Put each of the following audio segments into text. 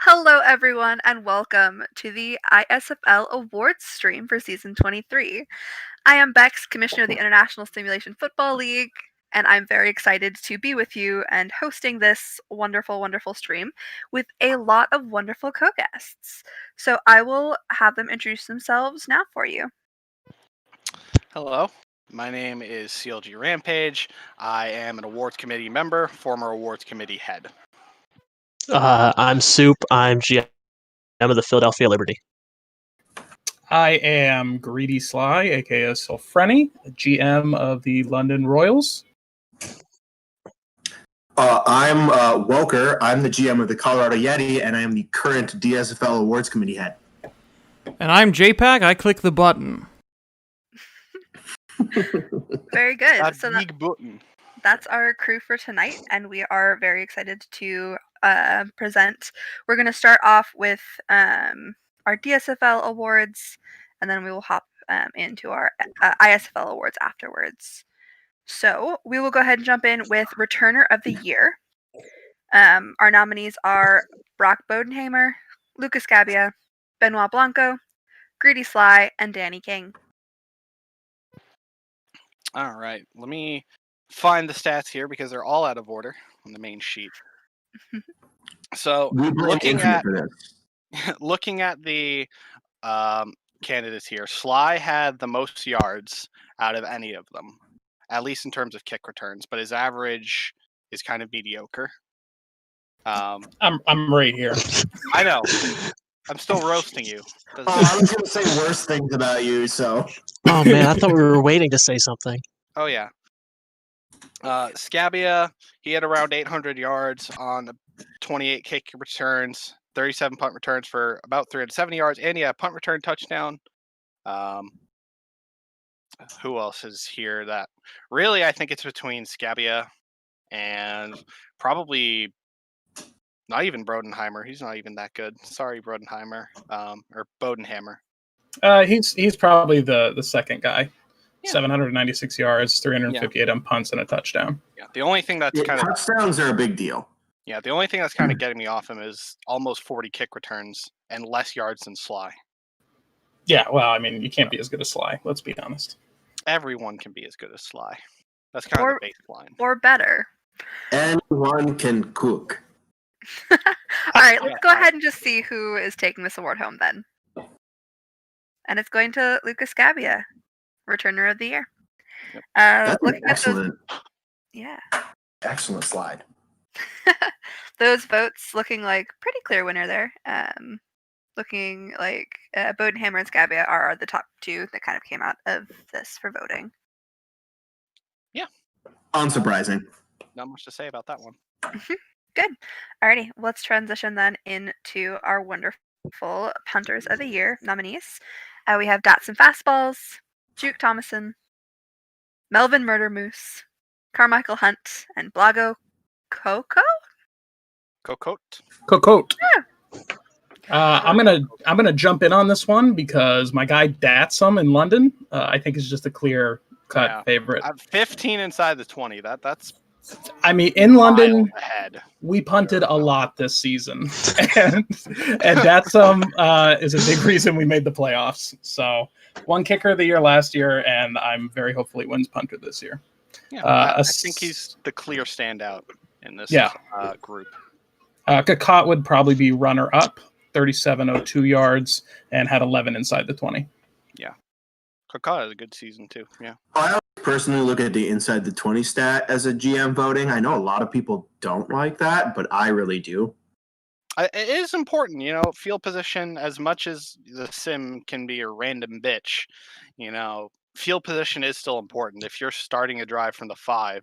Hello, everyone, and welcome to the ISFL Awards stream for Season 23. I am Bex, Commissioner of the International Simulation Football League, and I'm very excited to be with you and hosting this wonderful, wonderful stream with a lot of wonderful co-guests. So I will have them introduce themselves now for you. Hello, my name is CLG Rampage. I am an awards committee member, former awards committee head. I'm Soup. I'm GM of the Philadelphia Liberty. I am Greedy Sly, aka Sulfreni, GM of the London Royals. I'm Woker. I'm the GM of the Colorado Yeti, and I am the current DSFL Awards Committee head. And I'm JPAG. I click the button. Very good. That So big button. that's our crew for tonight, and we are very excited to present. We're going to start off with our DSFL awards, and then we will hop into our ISFL awards afterwards. So we will go ahead and jump in with Returner of the Year. Our nominees are Brock Bodenhamer, Lucas Gabbia, Benoit Blanco, Greedy Sly, and Danny King. All right, let me find the stats here because they're all out of order on the main sheet. So looking at the candidates here, Sly had the most yards out of any of them, at least in terms of kick returns, but his average is kind of mediocre. I'm right here. I know. I'm still roasting you. I was going to say worse things about you, so. Oh man, I thought we were waiting to say something. Oh yeah. Scabbia, he had around 800 yards on 28 kick returns, 37 punt returns for about 370 yards, and yeah, punt return touchdown. Who else is here? That really, I think it's between Scabbia and probably not even Brodenheimer. He's not even that good. Sorry, Brodenheimer, or Bodenhammer. He's probably the second guy. Yeah. 796 yards, 358 on punts, and a touchdown. Yeah, the only thing that's kind of touchdowns are a big deal. Yeah, the only thing that's kind of getting me off him is almost 40 kick returns and less yards than Sly. Yeah, well, I mean, you can't be as good as Sly. Let's be honest. Everyone can be as good as Sly. That's kind of the baseline. Or better. Anyone can cook. All right, let's go ahead and just see who is taking this award home then. And it's going to Lucas Gabbia, Returner of the Year. Yep. That's Looking excellent. Yeah. Excellent slide. Those votes looking like pretty clear winner there. Looking like Bodenhammer and Scabbia are the top two that kind of came out of this for voting. Yeah. Unsurprising. Not much to say about that one. Good. Alrighty, let's transition then into our wonderful Punters of the Year nominees. We have Datsun Fastballs, Juke Thomason, Melvin Murder Moose, Carmichael Hunt, and Blago Coco? Cocote. Yeah. I'm gonna jump in on this one because my guy Datsum in London, I think is just a clear cut favorite. 15 inside the 20. That's. I mean, in London, ahead. We punted a lot this season, and Datsum is a big reason we made the playoffs. So, one kicker of the year last year, and I'm very hopefully wins punter this year. Yeah, I think he's the clear standout in this group. Kakot would probably be runner-up, 3702 yards, and had 11 inside the 20. Yeah. Kakot had a good season, too. Yeah. I always personally look at the inside the 20 stat as a GM voting. I know a lot of people don't like that, but I really do. It is important, field position, as much as the sim can be a random bitch, field position is still important. If you're starting a drive from the 5,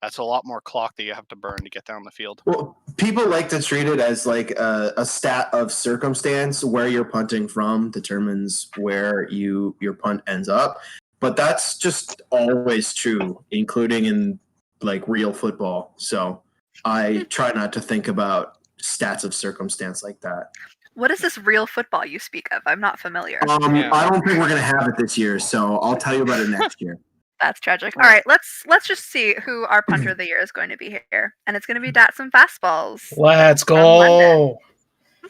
that's a lot more clock that you have to burn to get down the field. Well, people like to treat it as like a stat of circumstance. Where you're punting from determines where your punt ends up. But that's just always true, including in like real football. So I try not to think about stats of circumstance like that. What is this real football you speak of? I'm not familiar. I don't think we're going to have it this year, so I'll tell you about it next year. That's tragic. All right, let's just see who our punter of the year is going to be here, and it's going to be Datsun Fastballs. Let's go.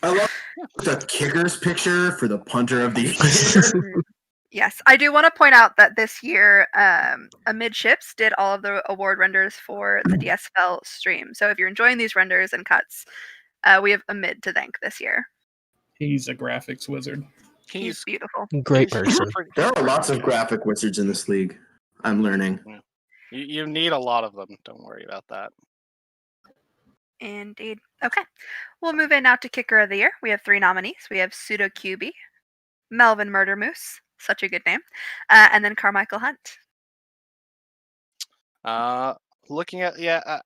I love the kicker's picture for the punter of the year. Yes, I do want to point out that this year, Amidships did all of the award renders for the DSFL stream. So if you're enjoying these renders and cuts, we have Amid to thank this year. He's a graphics wizard. He's beautiful. Great person. There are lots of graphic wizards in this league. I'm learning. You need a lot of them. Don't worry about that. Indeed. Okay. We'll move in now to Kicker of the Year. We have 3 nominees. We have Pseudo QB, Melvin Murder Moose, such a good name, and then Carmichael Hunt. Looking at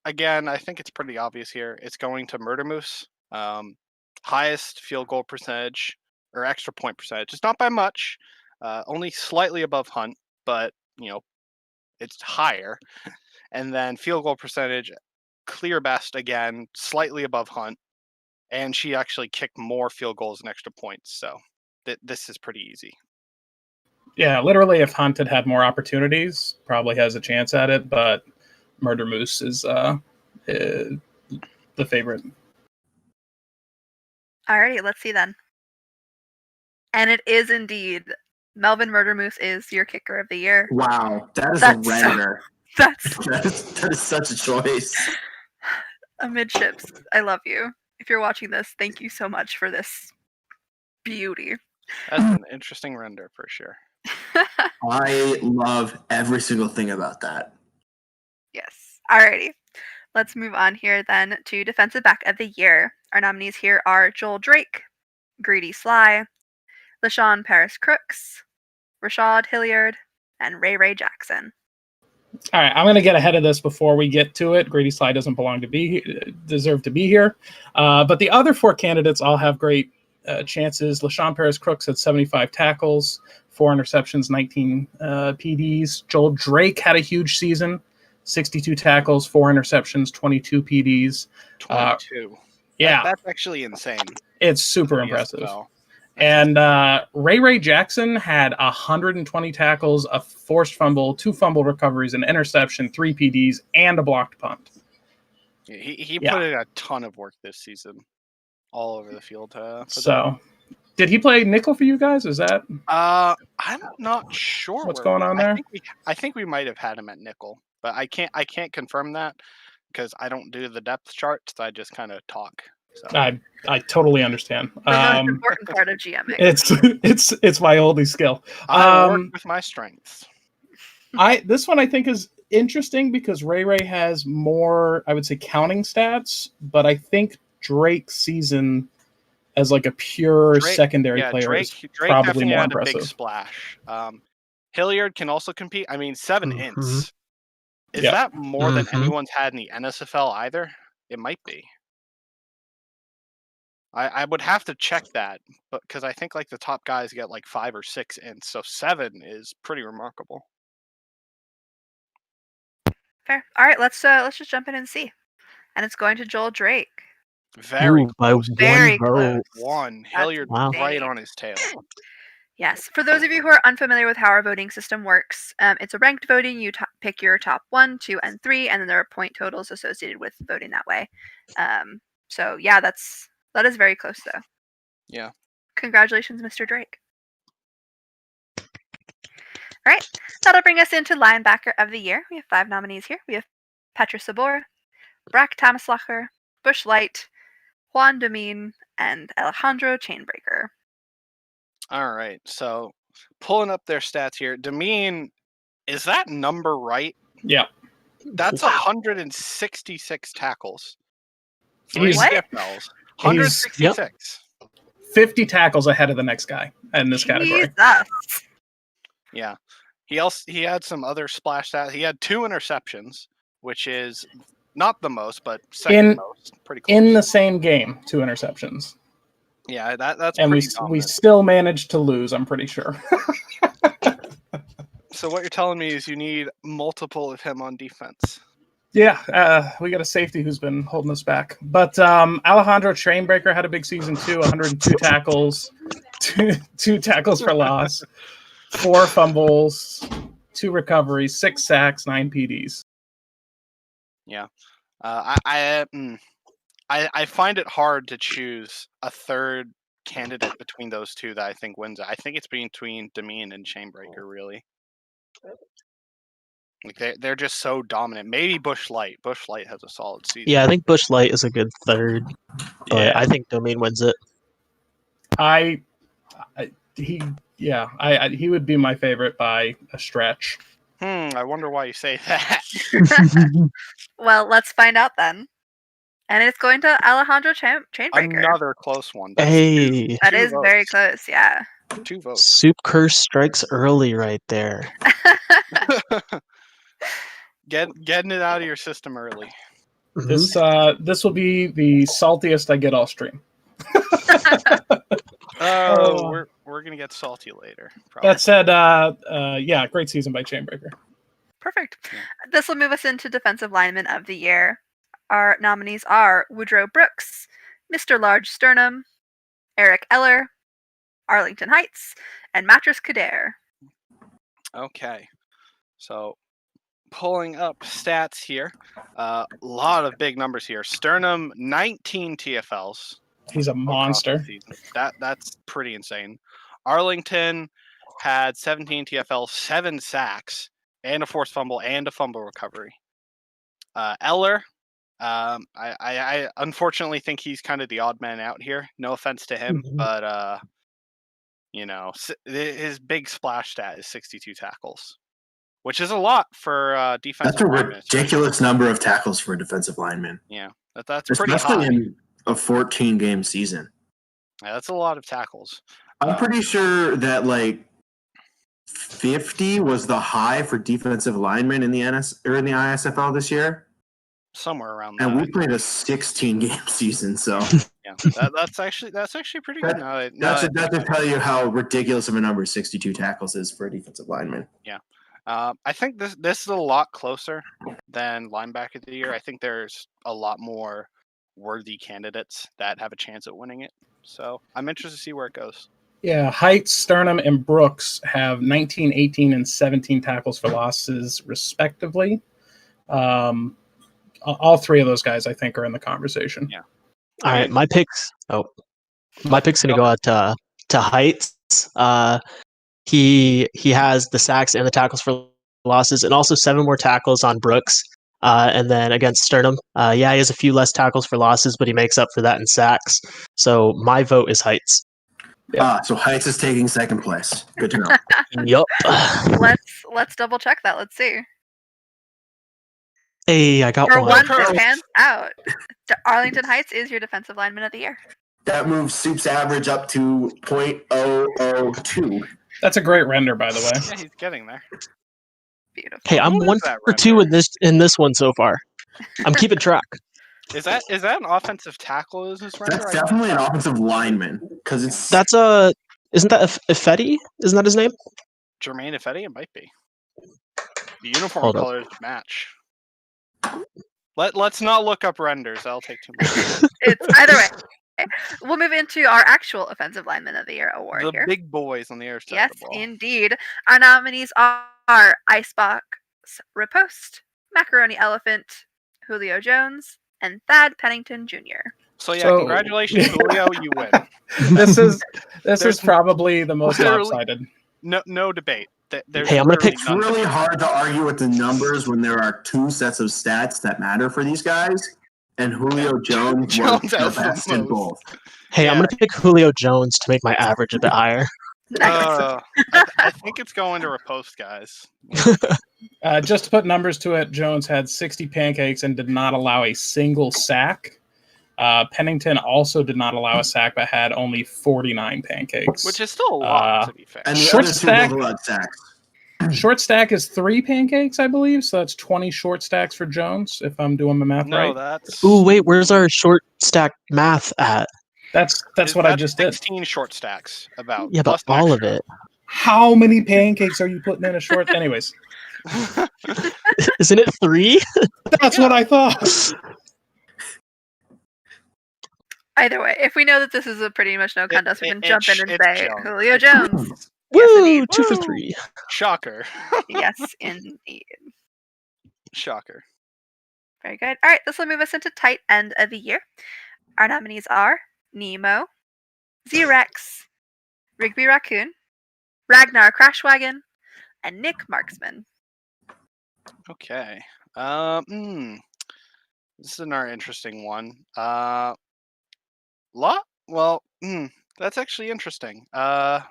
again, I think it's pretty obvious here. It's going to Murder Moose. Highest field goal percentage or extra point percentage. It's not by much, only slightly above Hunt, but it's higher. And then field goal percentage, clear best again, slightly above Hunt, and she actually kicked more field goals and extra points. So this is pretty easy. Yeah, literally, if Hunt had more opportunities, probably has a chance at it. But Murder Moose is the favorite. Alrighty, let's see then. And it is indeed Melvin Murder Moose is your Kicker of the Year. Wow, that's a render. That is such a choice. Amidships, I love you. If you're watching this, thank you so much for this beauty. That's an interesting render for sure. I love every single thing about that. Yes. Alrighty. Let's move on here then to Defensive Back of the Year. Our nominees here are Joel Drake, Greedy Sly, LaShawn Paris Crooks, Rashad Hilliard, and Ray Jackson. All right, I'm going to get ahead of this before we get to it. Grady Sly doesn't deserve to be here. But the other 4 candidates all have great chances. LaShawn Paris Crooks had 75 tackles, 4 interceptions, 19 PDs. Joel Drake had a huge season, 62 tackles, 4 interceptions, 22 PDs. 22. Yeah. That's actually insane. It's super impressive. And Ray Jackson had 120 tackles, a forced fumble, 2 fumble recoveries, an interception, 3 PDs, and a blocked punt. He put in a ton of work this season, all over the field. Did he play nickel for you guys? Is that? I'm not sure what's going on there. I think we might have had him at nickel, but I can't confirm that because I don't do the depth charts. I just kind of talk. So. I totally understand. The most important part of GMing. It's my only skill. I work with my strengths. This one I think is interesting because Ray has more, I would say, counting stats, but I think Drake's season as like a pure secondary player is probably more impressive. A big splash. Hilliard can also compete. I mean, 7 ints. Is that more than anyone's had in the NSFL either? It might be. I would have to check that, but because I think like the top guys get like 5 or 6 ints, so 7 is pretty remarkable. Fair. All right, let's just jump in and see. And it's going to Joel Drake. Very close. Very close. One. Hilliard right on his tail. Yes. For those of you who are unfamiliar with how our voting system works, it's a ranked voting. You pick your top 1, 2, and 3, and then there are point totals associated with voting that way. So yeah, that is very close though. Yeah. Congratulations, Mr. Drake. All right. That'll bring us into Linebacker of the Year. We have 5 nominees here. We have Petra Sabor, Brack Tamislacher, Bush Light, Juan Domin, and Alejandro Chainbreaker. All right. So pulling up their stats here. Domin, is that number right? Yeah. That's 166 tackles. 3 CFLs. 166. Yep. 50 tackles ahead of the next guy in this category. Jesus. Yeah. He had some other splash stats. He had 2 interceptions, which is not the most, but second most. Pretty close. In the same game, 2 interceptions. Yeah, that's and pretty we still managed to lose, I'm pretty sure. So what you're telling me is you need multiple of him on defense. Yeah, we got a safety who's been holding us back. But Alejandro Chainbreaker had a big season too, 102 tackles, two tackles for loss, 4 fumbles, 2 recoveries, 6 sacks, 9 PDs. Yeah. I find it hard to choose a third candidate between those two that I think wins it. I think it's between Demeen and Chainbreaker, really. Like they're just so dominant. Maybe Bush Light. Bush Light has a solid season. Yeah, I think Bush Light is a good third, but I think Domain wins it. He would be my favorite by a stretch. I wonder why you say that. Well, let's find out then. And it's going to Alejandro Chainbreaker. Another close one. That's Hey, That two is votes. very close, yeah. 2 votes. Soup Curse strikes early right there. Getting it out of your system early. Mhm. This will be the saltiest I get all stream. We're gonna get salty later. Probably. That said, great season by Chainbreaker. Perfect. Yeah. This will move us into Defensive Lineman of the Year. Our nominees are Woodrow Brooks, Mr. Large Sternum, Eric Eller, Arlington Heights, and Mattress Kader. Okay, so pulling up stats here, a lot of big numbers here. Sternum, 19 TFLs. He's a monster. That's pretty insane. Arlington had 17 TFLs, 7 sacks, and a forced fumble and a fumble recovery. Eller, I unfortunately think he's kind of the odd man out here. No offense to him, but his big splash stat is 62 tackles, which is a lot for defensive. That's a ridiculous number of tackles for a defensive lineman. Yeah, that's pretty especially high. in a 14-game season. Yeah, that's a lot of tackles. I'm pretty sure that like 50 was the high for defensive linemen in the ISFL this year. Somewhere around that. And we played a 16-game season, so yeah, that's actually pretty good. That should tell you how ridiculous of a number 62 tackles is for a defensive lineman. Yeah, I think this is a lot closer than linebacker of the year. I think there's a lot more worthy candidates that have a chance at winning it. So I'm interested to see where it goes. Yeah, Heights, Sternum, and Brooks have 19, 18, and 17 tackles for losses, respectively. All three of those guys, I think, are in the conversation. Yeah. All right, my pick's gonna go out to Heights. He has the sacks and the tackles for losses, and also 7 more tackles on Brooks. And then against Sternum, he has a few less tackles for losses, but he makes up for that in sacks. So my vote is Heights. Yep. So Heights is taking second place. Good to know. Yup. Let's double check that. Let's see. Hey, I got For one. once, it pans out. Arlington Heights is your defensive lineman of the year. That moves Soup's average up to .002. That's a great render, by the way. Yeah, he's getting there. Beautiful. Hey, I'm What is 1 that for 2 render? in this one so far. I'm keeping track. Is that an offensive tackle? Is this render? That's definitely an offensive lineman because it's That's isn't that Ifedi? Isn't that his name? Jermaine Ifedi? It might be. The uniform Hold up. colors match. Let's not look up renders. That'll take too much. It's either way. We'll move into our actual offensive lineman of the year award The here. big boys on the air side Yes, of the ball. indeed. Our nominees are Icebox Riposte, Macaroni Elephant, Julio Jones, and Thad Pennington Jr. So congratulations, Julio, you win. This is There's probably the most literally- lopsided. No debate. There's Hey, I'm gonna literally pick It's none really debate. hard to argue with the numbers when there are 2 sets of stats that matter for these guys, and Julio Jones was Jones the has the best in most. both. Hey, I'm Yeah. gonna pick Julio Jones to make my average a bit higher. Nice. I think it's going to Riposte, guys. Just to put numbers to it, Jones had 60 pancakes and did not allow a single sack. Pennington also did not allow a sack, but had only 49 pancakes. Which is still a lot, to be fair. And the Short other 2 stack. both allowed sacks. Short stack is 3 pancakes, I believe. So that's 20 short stacks for Jones, if I'm doing my math No, right. that's Ooh, wait, where's our short stack math at? That's what I just did. 16 short stacks about. Yeah, but plus an all of extra. it. How many pancakes are you putting in a short? Anyways, Isn't it 3? that's what I thought. Either way, if we know that this is a pretty much no contest, we can jump in and it's say Jones. Julio Jones. Woo! Yes, indeed. 2 for Woo! 3. Shocker. Yes, indeed. Shocker. Very good. All right, this will move us into tight end of the year. Our nominees are Nemo, Z-Rex, Rigby Raccoon, Ragnar Crashwagon, and Nick Marksman. Okay. This is another interesting one. That's actually interesting. I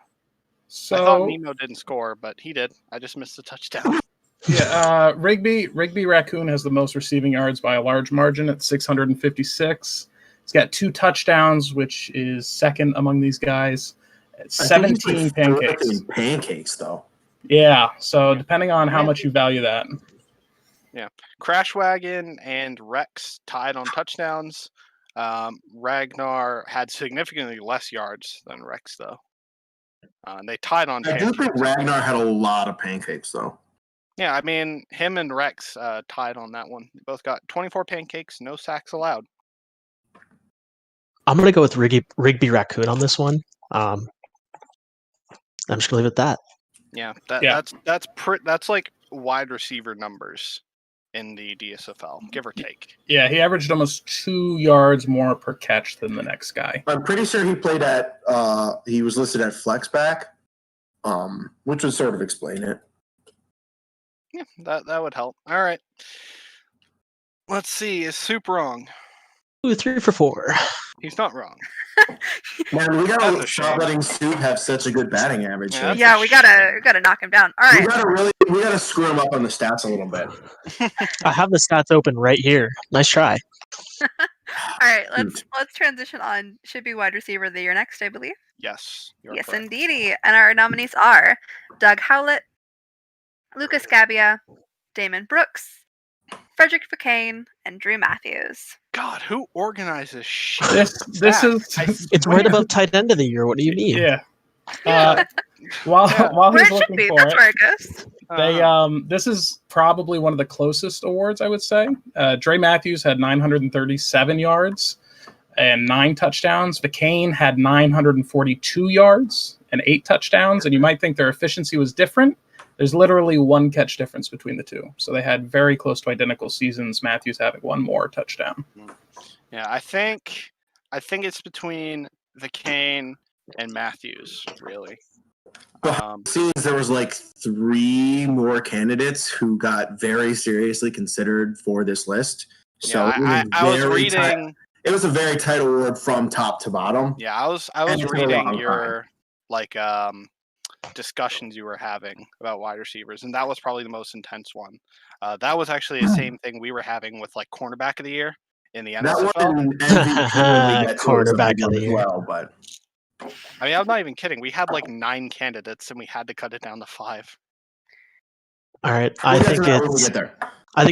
thought Nemo didn't score, but he did. I just missed the touchdown. Yeah, Rigby Raccoon has the most receiving yards by a large margin at 656. He's got 2 touchdowns, which is second among these guys. 17 pancakes. Pancakes, though. Yeah, so depending on how much you value that. Yeah, Crashwagon and Rex tied on touchdowns. Ragnar had significantly less yards than Rex, though. They tied on pancakes. I do think Ragnar had a lot of pancakes, though. Yeah, I mean, him and Rex tied on that one. They both got 24 pancakes, no sacks allowed. I'm going to go with Rigby Raccoon on this one. I'm just going to leave it at that. Yeah, that's like wide receiver numbers in the DSFL, give or take. Yeah, he averaged almost 2 yards more per catch than the next guy. I'm pretty sure he played at he was listed at flex back, which would sort of explain it. Yeah, that would help. All right. Let's see. Is Soup wrong? Ooh, 3 for 4. He's not wrong. Man, we gotta stop letting Soup have such a good batting average. Yeah, we gotta knock him down. All right. We gotta screw him up on the stats a little bit. I have the stats open right here. Nice try. All right, let's transition on. Should be wide receiver of the year next, I believe. Yes. Yes, correct. indeedy. And our nominees are Doug Howlett, Lucas Gabbia, Damon Brooks, Frederick McCain, and Drew Matthews. God, who organizes shit? This is It's right above tight end of the year. What do you mean? Yeah. While Where he's it should looking be. for That's it, where it goes. they this is probably one of the closest awards, I would say. Dre Matthews had 937 yards and 9 touchdowns. McCain had 942 yards and 8 touchdowns. And you might think their efficiency was different. There's literally 1 catch difference between the two. So they had very close to identical seasons, Matthews having 1 more touchdown. Yeah, I think it's between McCain and Matthews, really. Seems there was like 3 more candidates who got very seriously considered for this list. So yeah, I was reading. It was a very tight award from top to bottom. Yeah, I was reading your discussions you were having about wide receivers, and that was probably the most intense one. That was actually the same thing we were having with like cornerback of the year in the NSFL. That one MVP Quarterback of the year. Well, but I mean, I'm not even kidding. We had like 9 candidates, and we had to cut it down to 5. All right, I think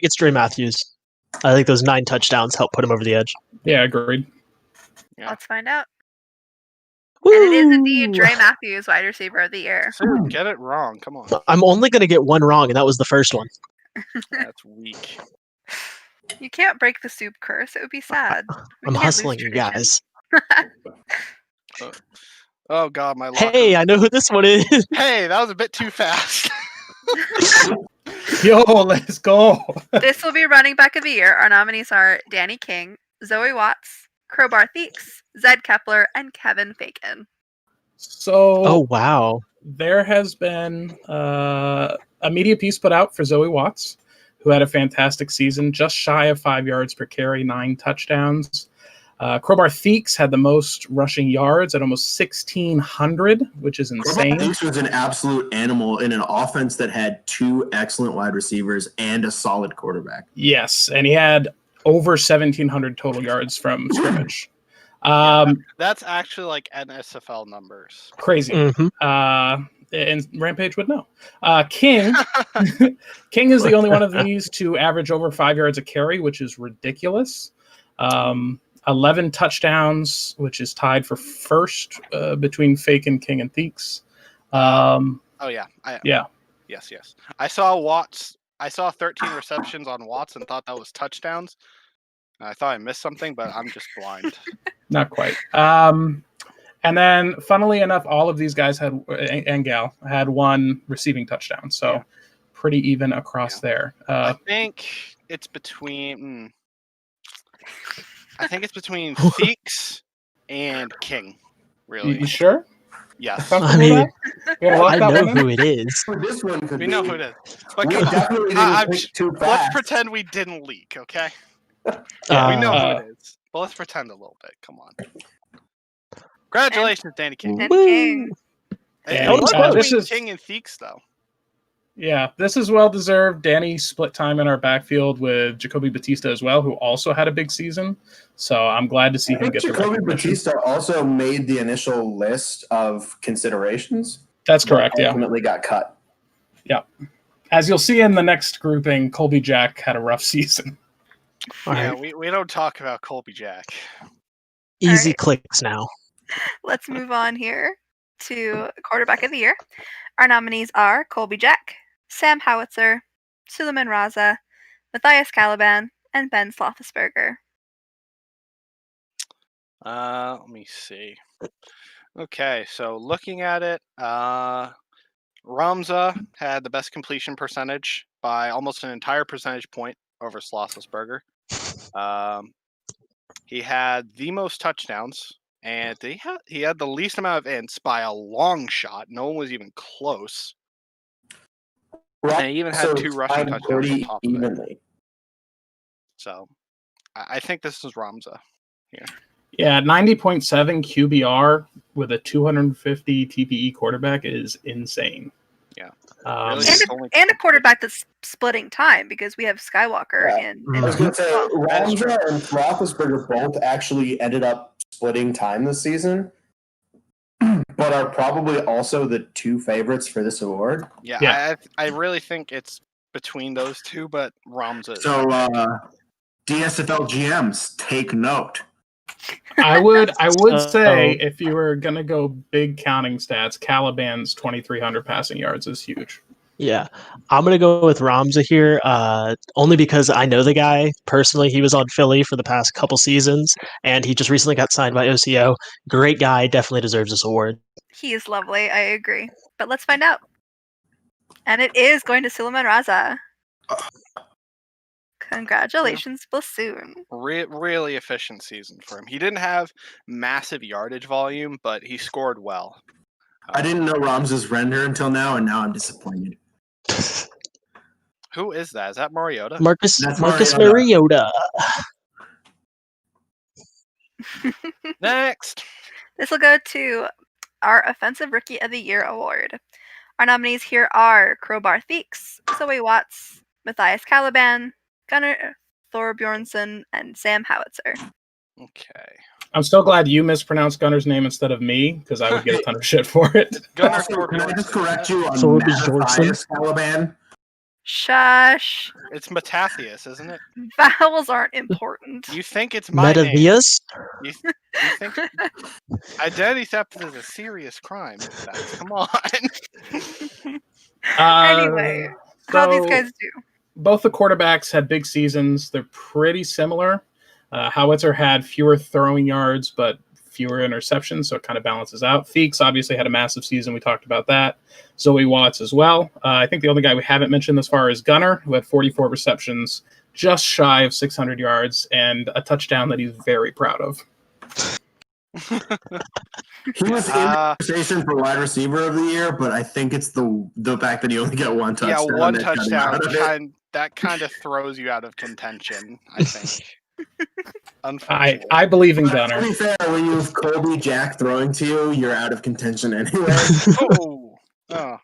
it's Dre Matthews. I think those 9 touchdowns helped put him over the edge. Yeah, agreed. Yeah. Let's find out. Woo! And it is indeed Dre Matthews, wide receiver of the year. So get it wrong. Come on. I'm only going to get 1 wrong, and that was the first one. That's weak. You can't break the Soup curse. It would be sad. I'm hustling you guys. Oh God, my luck. Hey, I know who this one is. Hey, that was a bit too fast. Yo, let's go. This will be running back of the year. Our nominees are Danny King, Zoe Watts, Crowbar Theeks, Zed Kepler, and Kevin Fagan. So, Oh, wow. there has been a media piece put out for Zoe Watts, who had a fantastic season, just shy of 5 yards per carry, 9 touchdowns. Crowbar Theeks had the most rushing yards at almost 1,600, which is insane. Crowbar Theeks was an absolute animal in an offense that had 2 excellent wide receivers and a solid quarterback. Yes, and he had over 1,700 total yards from scrimmage. That's actually like NSFL numbers. Crazy. Mm-hmm. And Rampage would know. King is the only one of these to average over 5 yards a carry, which is ridiculous. 11 touchdowns, which is tied for first between Fagan, King, and Theeks. Oh yeah. Yeah. Yes. I saw Watts. I saw 13 receptions on Watts and thought that was touchdowns. I thought I missed something, but I'm just blind. Not quite. And then, funnily enough, all of these guys had and gal had 1 receiving touchdown. So pretty even across there. I think it's between. I think it's between Theeks and King. Really? You sure? Yes. I mean, You gonna lock I that know one in? who it is. Who this one could We be. know who it is. But We come on. definitely didn't pick too Let's fast. pretend we didn't leak, okay? Yeah, We know who Uh, it is. But let's pretend a little bit. Come on. Congratulations, Danny King. And Woo! King. It Danny, was this between is King and Theeks, though. Yeah, this is well deserved. Danny split time in our backfield with Jacoby Batista as well, who also had a big season. So I'm glad to see I him think get the Jacoby recognition. Batista also made the initial list of considerations. That's but correct. Yeah. ultimately got cut. As you'll see in the next grouping, Colby Jack had a rough season. All Yeah, right. we don't talk about Colby Jack. Easy right. clicks now. Let's move on here to quarterback of the year. Our nominees are Colby Jack, Sam Howitzer, Suleiman Raza, Matthias Caliban, and Ben Roethlisberger. Let me see. Okay, so looking at it, Ramza had the best completion percentage by almost an entire percentage point over Slosselsberger. He had the most touchdowns, and he had the least amount of ints by a long shot. No one was even close. And he even had 2 rushing touchdowns on pretty top of it. evenly. So I think this is Ramza here. Yeah, 90.7 QBR with a 250 TPE quarterback is insane. Yeah. Um, Really? And a quarterback that's splitting time because we have Skywalker Yeah. in I was going to say, That is true. Ramza and Roethlisberger both actually ended up splitting time this season, but are probably also the 2 favorites for this award. Yeah. I really think it's between those 2, but Ramza is So, DSFL GMs, take note. I would So- say if you were gonna go big counting stats, Caliban's 2,300 passing yards is huge. Yeah, I'm gonna go with Ramza here, only because I know the guy personally. He was on Philly for the past couple seasons, and he just recently got signed by OCO. Great guy, definitely deserves this award. He is lovely, I agree. But let's find out. And it is going to Suleiman Raza. Congratulations, Bassoon. really efficient season for him. He didn't have massive yardage volume, but he scored well. I didn't know Ramza's render until now, and now I'm disappointed. Who is that? Is that Mariota? Marcus That's Mariota. Next. This will go to our Offensive Rookie of the Year award. Our nominees here are Crowbar Theeks, Zoe Watts, Matthias Caliban, Gunnar Thorbjornsson, and Sam Howitzer. Okay. I'm still glad you mispronounced Gunner's name instead of me, because I would get a ton of shit for it. Gunnar Also, can I just Thorbjornsson. correct you on Thorbjornsson? Matthias Caliban? Shush. It's Matthias, isn't it? Vowels aren't important. You think it's my name? Metavius? You think identity theft is a serious crime? Come on. Anyway, how these so guys do. both the quarterbacks had big seasons. They're pretty similar. Howitzer had fewer throwing yards, but fewer interceptions, so it kind of balances out. Theeks obviously had a massive season. We talked about that. Zoe Watts as well. I think the only guy we haven't mentioned thus far is Gunnar, who had 44 receptions, just shy of 600 yards, and a touchdown that he's very proud of. He was in the conversation for wide receiver of the year, but I think it's the fact that he only got one touchdown. Yeah, one that got him touchdown out of it. that kind of throws you out of contention, I think. Unfortunately. I believe in To Gunnar. be fair, when you have Colby Jack throwing to you, you're out of contention anyway. Oh.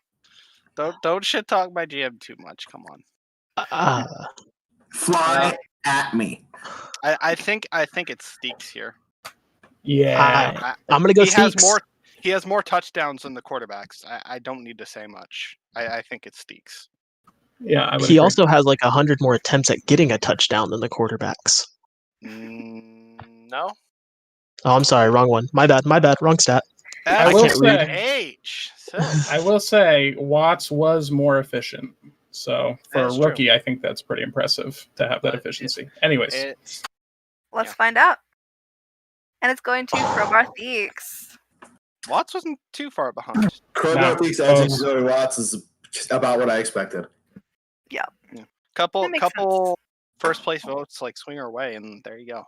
Don't shit talk my GM too much. Come on. Fly at me. I think it's Steeks here. Yeah. I'm gonna go He has Steeks. He has more touchdowns than the quarterbacks. I don't need to say much. I think it's Steeks. Yeah, I would He agree. also has like 100 more attempts at getting a touchdown than the quarterbacks. No. Oh, I'm sorry, wrong one. My bad, wrong stat. I will can't read. say, So. I will say Watts was more efficient. So for That's a true. rookie, I think that's pretty impressive to have that efficiency. Anyways, Let's find out. And it's going to Crowbar Theeks. Watts wasn't too far behind. Crowbar Theeks edging Zoe Watts is just about what I expected. Yeah. Couple first place votes like swing our way, and there you go.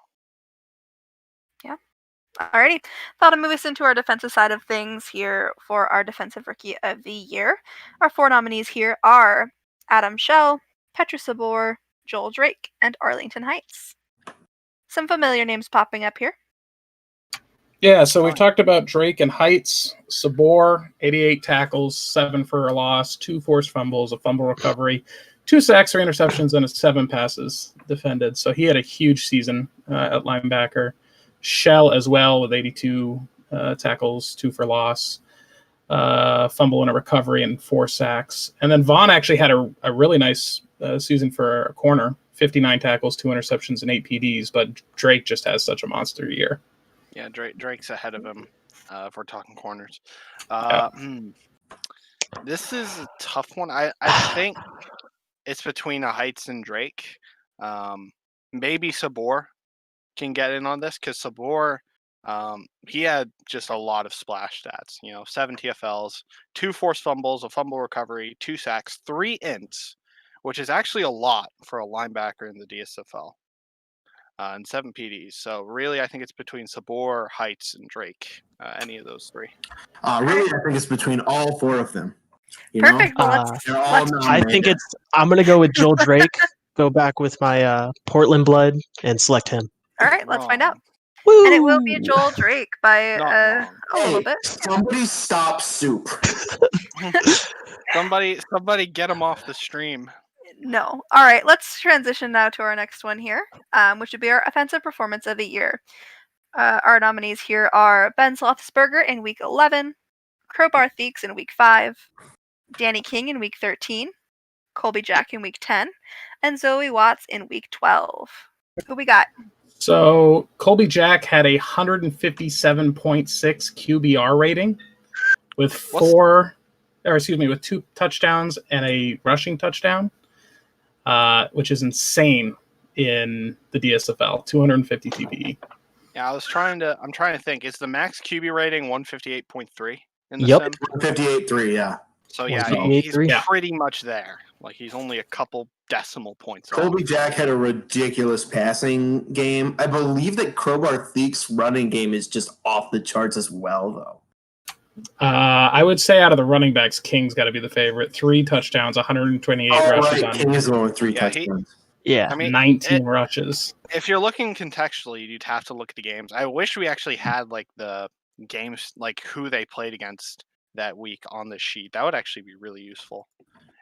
Alrighty. That'll move us into our defensive side of things here for our Defensive Rookie of the Year. Our 4 nominees here are Adam Schell, Petra Sabor, Joel Drake, and Arlington Heights. Some familiar names popping up here. Yeah, so we've talked about Drake and Heights. Sabor, 88 tackles, 7 for a loss, 2 forced fumbles, a fumble recovery, 2 sacks, 3 interceptions, and 7 passes defended. So he had a huge season at linebacker. Shell as well with 82 tackles, 2 for loss, fumble and a recovery, and 4 sacks. And then Vaughn actually had a really nice season for a corner, 59 tackles, 2 interceptions, and 8 PDs. But Drake just has such a monster year. Yeah, Drake's ahead of him if we're talking corners. This is a tough one. I think it's between a Heights and Drake. Maybe Sabor can get in on this because Sabor, he had just a lot of splash stats. 7 TFLs, 2 forced fumbles, a fumble recovery, 2 sacks, 3 ints, which is actually a lot for a linebacker in the DSFL, and 7 PDs. So really, I think it's between Sabor, Heights, and Drake. Any of those 3. Really, I think it's between all 4 of them. Perfect. Well, They're all let's I nominated. think I'm going to go with Joel Drake, go back with my Portland blood, and select him. all right. Let's find out. Woo! And it will be Joel Drake by Not a wrong. little Hey, bit. somebody stop soup. Somebody get him off the stream. No. All right. Let's transition now to our next one here, which would be our Offensive Performance of the Year. Our nominees here are Ben Roethlisberger in Week 11, Crowbar Theeks in Week 5, Danny King in Week 13, Colby Jack in Week 10, and Zoe Watts in Week 12. Who we got? So Colby Jack had a 157.6 QBR rating with with 2 touchdowns and a rushing touchdown, which is insane in the DSFL. 250 TPE. Yeah, I'm trying to think. Is the max QB rating 158.3 in the Yep. sim? 158.3, yeah. So yeah, 158.3. he's pretty much there. Like he's only a couple decimal points off. Colby Jack had a ridiculous passing game. I believe that Crowbar Theek's running game is just off the charts as well, though. I would say out of the running backs, King's got to be the favorite. 3 touchdowns, 128 rushes on King is the one with 3 Yeah, touchdowns. Yeah. I mean, 19 rushes. if you're looking contextually, you'd have to look at the games. I wish we actually had like the games, like who they played against that week on the sheet. That would actually be really useful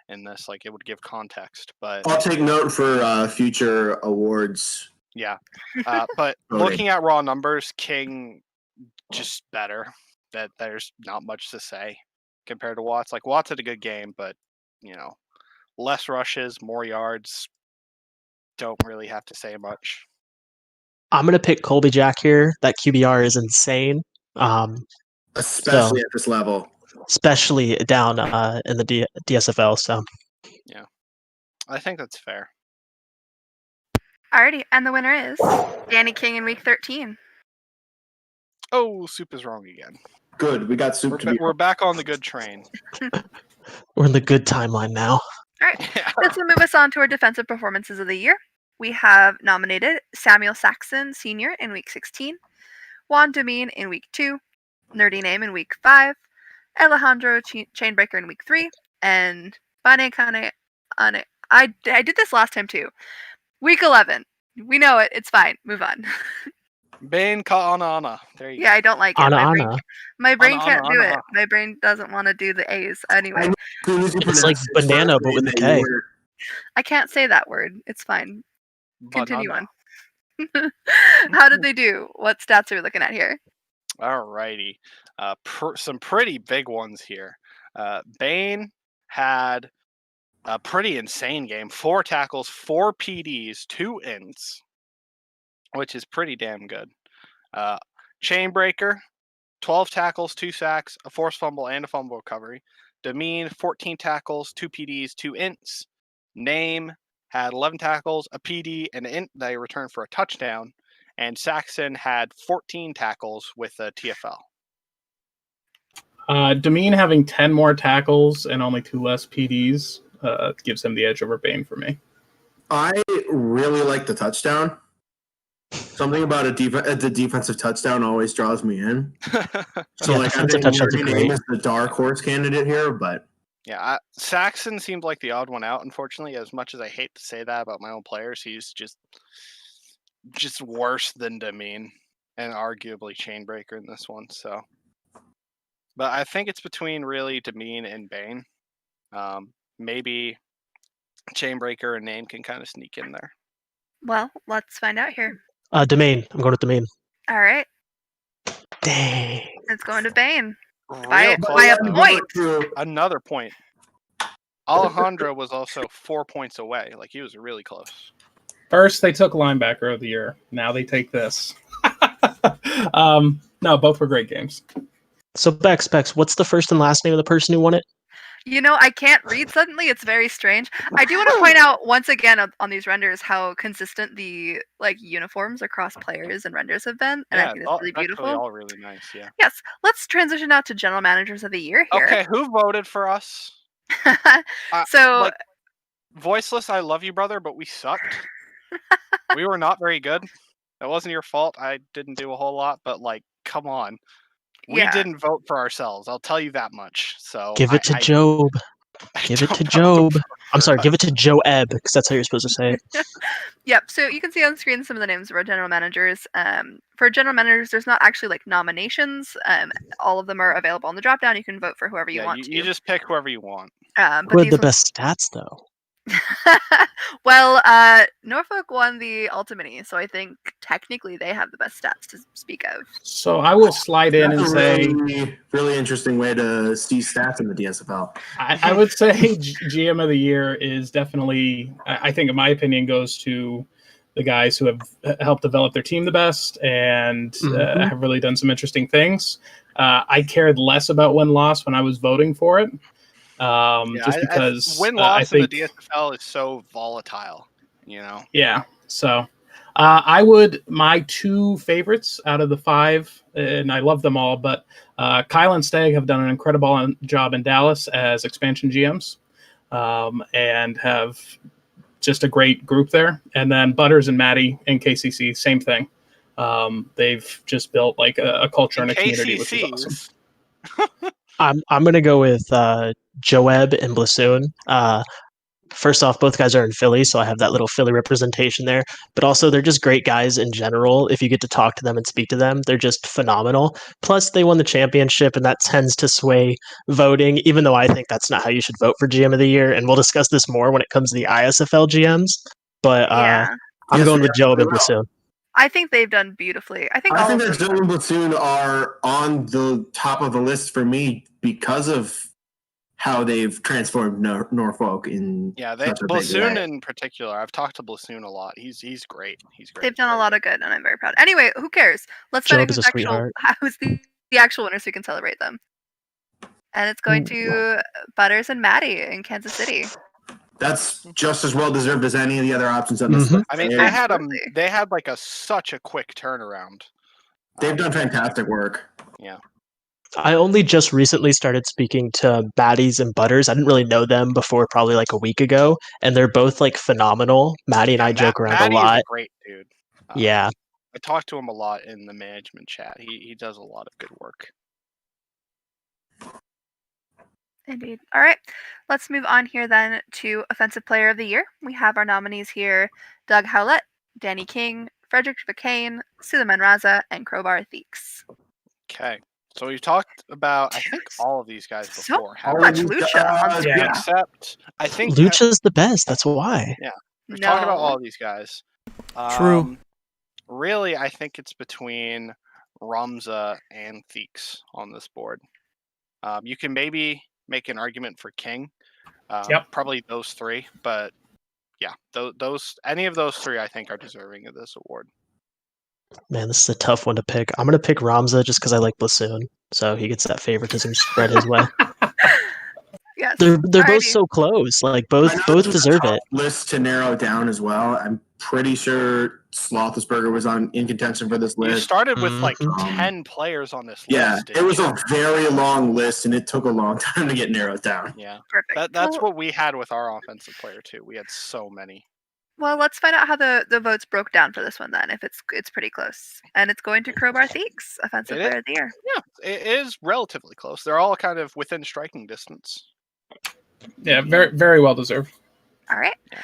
in this. Like it would give context. But I'll take note for future awards. yeah, but Voting. looking at raw numbers, King just better. That there's not much to say compared to Watts. Like Watts had a good game, but less rushes, more yards. Don't really have to say much. I'm going to pick Colby Jack here. That QBR is insane. Especially at this level. Especially down in the DSFL. So Yeah, I think that's fair. Alrighty, and the winner is Danny King in Week 13. Oh, Soup is wrong again. Good, we got soup to be. We're back on the good train. we're in the good timeline now. Alright, this will move us on to our Defensive Performances of the Year. We have nominated Samuel Saxon Sr. in Week 16, Juan Demeen in Week 2, Nerdy Name in Week 5, Alejandro Chainbreaker in Week 3, and Bane Kane. I did this last time too. Week 11. We know it. It's fine. Move on. Bane Ka'anana. There you Yeah, I don't like it. Ana. My brain Ana, can't do ana. it. My brain doesn't want to do the A's. Anyway, It's like banana, but with a K. I can't say that word. It's fine. go. Continue Banana. on. How did they do? What stats are we looking at here? Alrighty. Some pretty big ones here. Bane had a pretty insane game. 4 tackles, 4 PDs, 2 ins, which is pretty damn good. Chainbreaker, 12 tackles, 2 sacks, a forced fumble, and a fumble recovery. Demeen, 14 tackles, 2 PDs, 2 ints. Name had 11 tackles, a PD, and an int that he returned for a touchdown. And Saxon had 14 tackles with a TFL. Demeen having 10 more tackles and only 2 less PDs gives him the edge over Bane for me. I really like the touchdown. Something about the defensive touchdown always draws me in. So, Yeah, I defensive think touchdowns are Morgan great. Name is the dark horse candidate here, but Yeah, Saxon seemed like the odd one out. Unfortunately, as much as I hate to say that about my own players, he's just worse than Demean and arguably Chainbreaker in this one. So, but I think it's between really Demean and Bane. Maybe Chainbreaker and Name can kind of sneak in there. Well, let's find out here. Domain. I'm going with Domain. All right, Dang. it's going to Bane. Real By close, a though. point. Another point. Alejandro was also 4 points away. Like, he was really close. First, they took linebacker of the year. Now they take this. No, both were great games. So Bex, what's the first and last name of the person who won it? You know, I can't read suddenly. It's very strange. I do want to point out once again on these renders how consistent the uniforms across players and renders have been, and I think it's really beautiful. Actually all really nice, yeah. Yes, let's transition now to general managers of the year here. Okay, who voted for us? So, Voiceless, I love you, brother, but we sucked. We were not very good. That wasn't your fault. I didn't do a whole lot, but come on. We didn't vote for ourselves. I'll tell you that much. So give it to Job. Give it to Job. I'm sorry, give it to Joeb, because that's how you're supposed to say it. Yep. So you can see on screen some of the names of our general managers. For general managers, there's not actually nominations. All of them are available on the drop down. You can vote for whoever you want to. You just pick whoever you want. Who had the best stats, though? Well, Norfolk won the Ultimate, so I think technically they have the best stats to speak of. So I will slide in and say, really interesting way to see stats in the DSFL. I would say GM of the year is definitely, I think, in my opinion, goes to the guys who have helped develop their team the best and have really done some interesting things. I cared less about win-loss when I was voting for it. Just because win-loss in the DSFL is so volatile, Yeah. So my two favorites out of the five, and I love them all, but Kyle and Stagg have done an incredible job in Dallas as expansion GMs, and have just a great group there. And then Butters and Maddie in KCC, same thing. They've just built a culture and a community, which is awesome. I'm gonna go with Joeb and Blasoon. First off, both guys are in Philly, so I have that little Philly representation there. But also, they're just great guys in general. If you get to talk to them and speak to them, they're just phenomenal. Plus, they won the championship, and that tends to sway voting, even though I think that's not how you should vote for GM of the year. And we'll discuss this more when it comes to the ISFL GMs. But I'm going with Joeb and Blasoon. I think they've done beautifully. I think that Joeb and Blasoon are on the top of the list for me because of how they've transformed Norfolk in Blasoon in particular. I've talked to Blasoon a lot. He's great. He's great. They've done a lot of good, and I'm very proud. Anyway, who cares? Let's find out who's the actual winner so we can celebrate them. And it's going to Butters and Maddie in Kansas City. That's just as well deserved as any of the other options on this list. I mean, they had such a quick turnaround. They've done fantastic work. Yeah. I only just recently started speaking to Baddies and Butters. I didn't really know them before, probably a week ago, and they're both phenomenal. Maddie and I joke around a lot. Is a great dude. Yeah. I talk to him a lot in the management chat. He does a lot of good work. Indeed. All right, let's move on here then to Offensive Player of the Year. We have our nominees here: Doug Howlett, Danny King, Frederick Vacane, Suleiman Raza, and Crowbar Theeks. Okay. So we've talked about, I think, all of these guys before. So much Lucha. Except, I think Lucha's the best. That's why. Yeah. We've talked about all of these guys. True. Really, I think it's between Ramza and Theeks on this board. You can maybe make an argument for King. Probably those three. But yeah, any of those three, I think, are deserving of this award. Man, this is a tough one to pick. I'm going to pick Ramza just because I like Blasoon, so he gets that favoritism spread his way. Yes, they're both so close. Both deserve it. List to narrow down as well. I'm pretty sure Slothesberger was in contention for this list. You started with 10 players on this list. Yeah, it was a very long list, and it took a long time to get narrowed down. Yeah, perfect. That's what we had with our offensive player too. We had so many. Well, let's find out how the votes broke down for this one then. If it's pretty close, and it's going to Crowbar Theeks, Offensive It is. Player of the Year. Yeah, it is relatively close. They're all kind of within striking distance. Yeah, very very well deserved. All right. Yeah.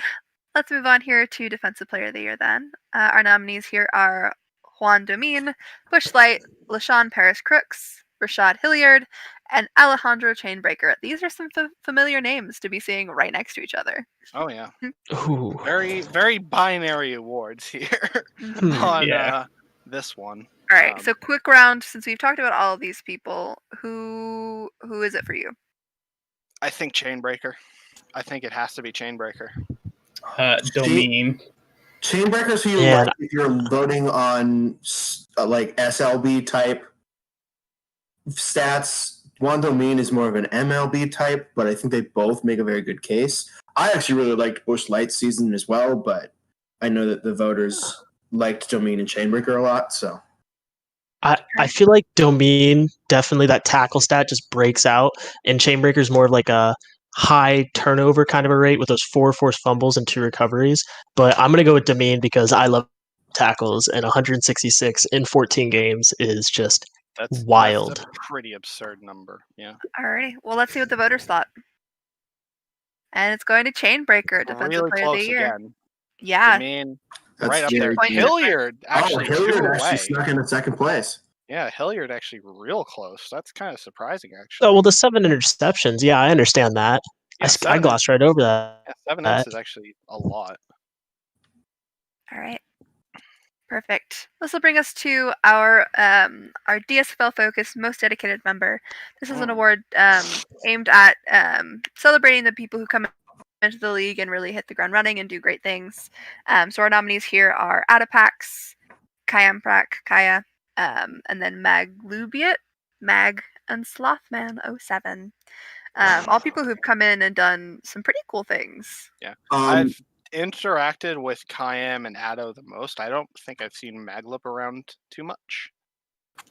Let's move on here to Defensive Player of the Year then. Our nominees here are Juan Domin, Bush Light, LaShawn Paris Crooks, Rashad Hilliard, and Alejandro Chainbreaker. These are some familiar names to be seeing right next to each other. Oh yeah, Ooh. very binary awards here Hmm. on Yeah. this one. All right, so quick round. Since we've talked about all of these people, who is it for you? I think Chainbreaker. I think it has to be Chainbreaker. Domain. Chainbreakers who you Yeah. like if you're voting on like SLB type stats. Juan Domin is more of an MLB type, but I think they both make a very good case. I actually really liked Bush Light's season as well, but I know that the voters liked Domin and Chainbreaker a lot, so. I feel like Domain, definitely that tackle stat just breaks out, and Chainbreaker's more of like a high turnover kind of a rate with those 4 forced fumbles and 2 recoveries. But I'm going to go with Domain because I love tackles, and 166 in 14 games is just That's wild. That's a pretty absurd number. Yeah. Alrighty. Well, let's see what the voters thought. And it's going to Chainbreaker, Defensive Really Player of the close Year. again. Yeah. Domin, That's right up very there. good. Hilliard actually Hilliard two actually away. snuck into second place. Yeah, Hilliard actually real close. That's kind of surprising, actually. Oh, well, the 7 interceptions. Yeah, I understand that. Yeah, I seven glossed right over that. Yeah, 7 X is actually a lot. All right. Perfect. This will bring us to our DSFL focused most dedicated member. This is an award aimed at celebrating the people who come into the league and really hit the ground running and do great things. So our nominees here are Adapax, Kaya, and then Maglubiat, Mag, and Slothman07. All people who've come in and done some pretty cool things. Yeah. I've interacted with Kayam and Addo the most. I don't think I've seen Maglip around too much.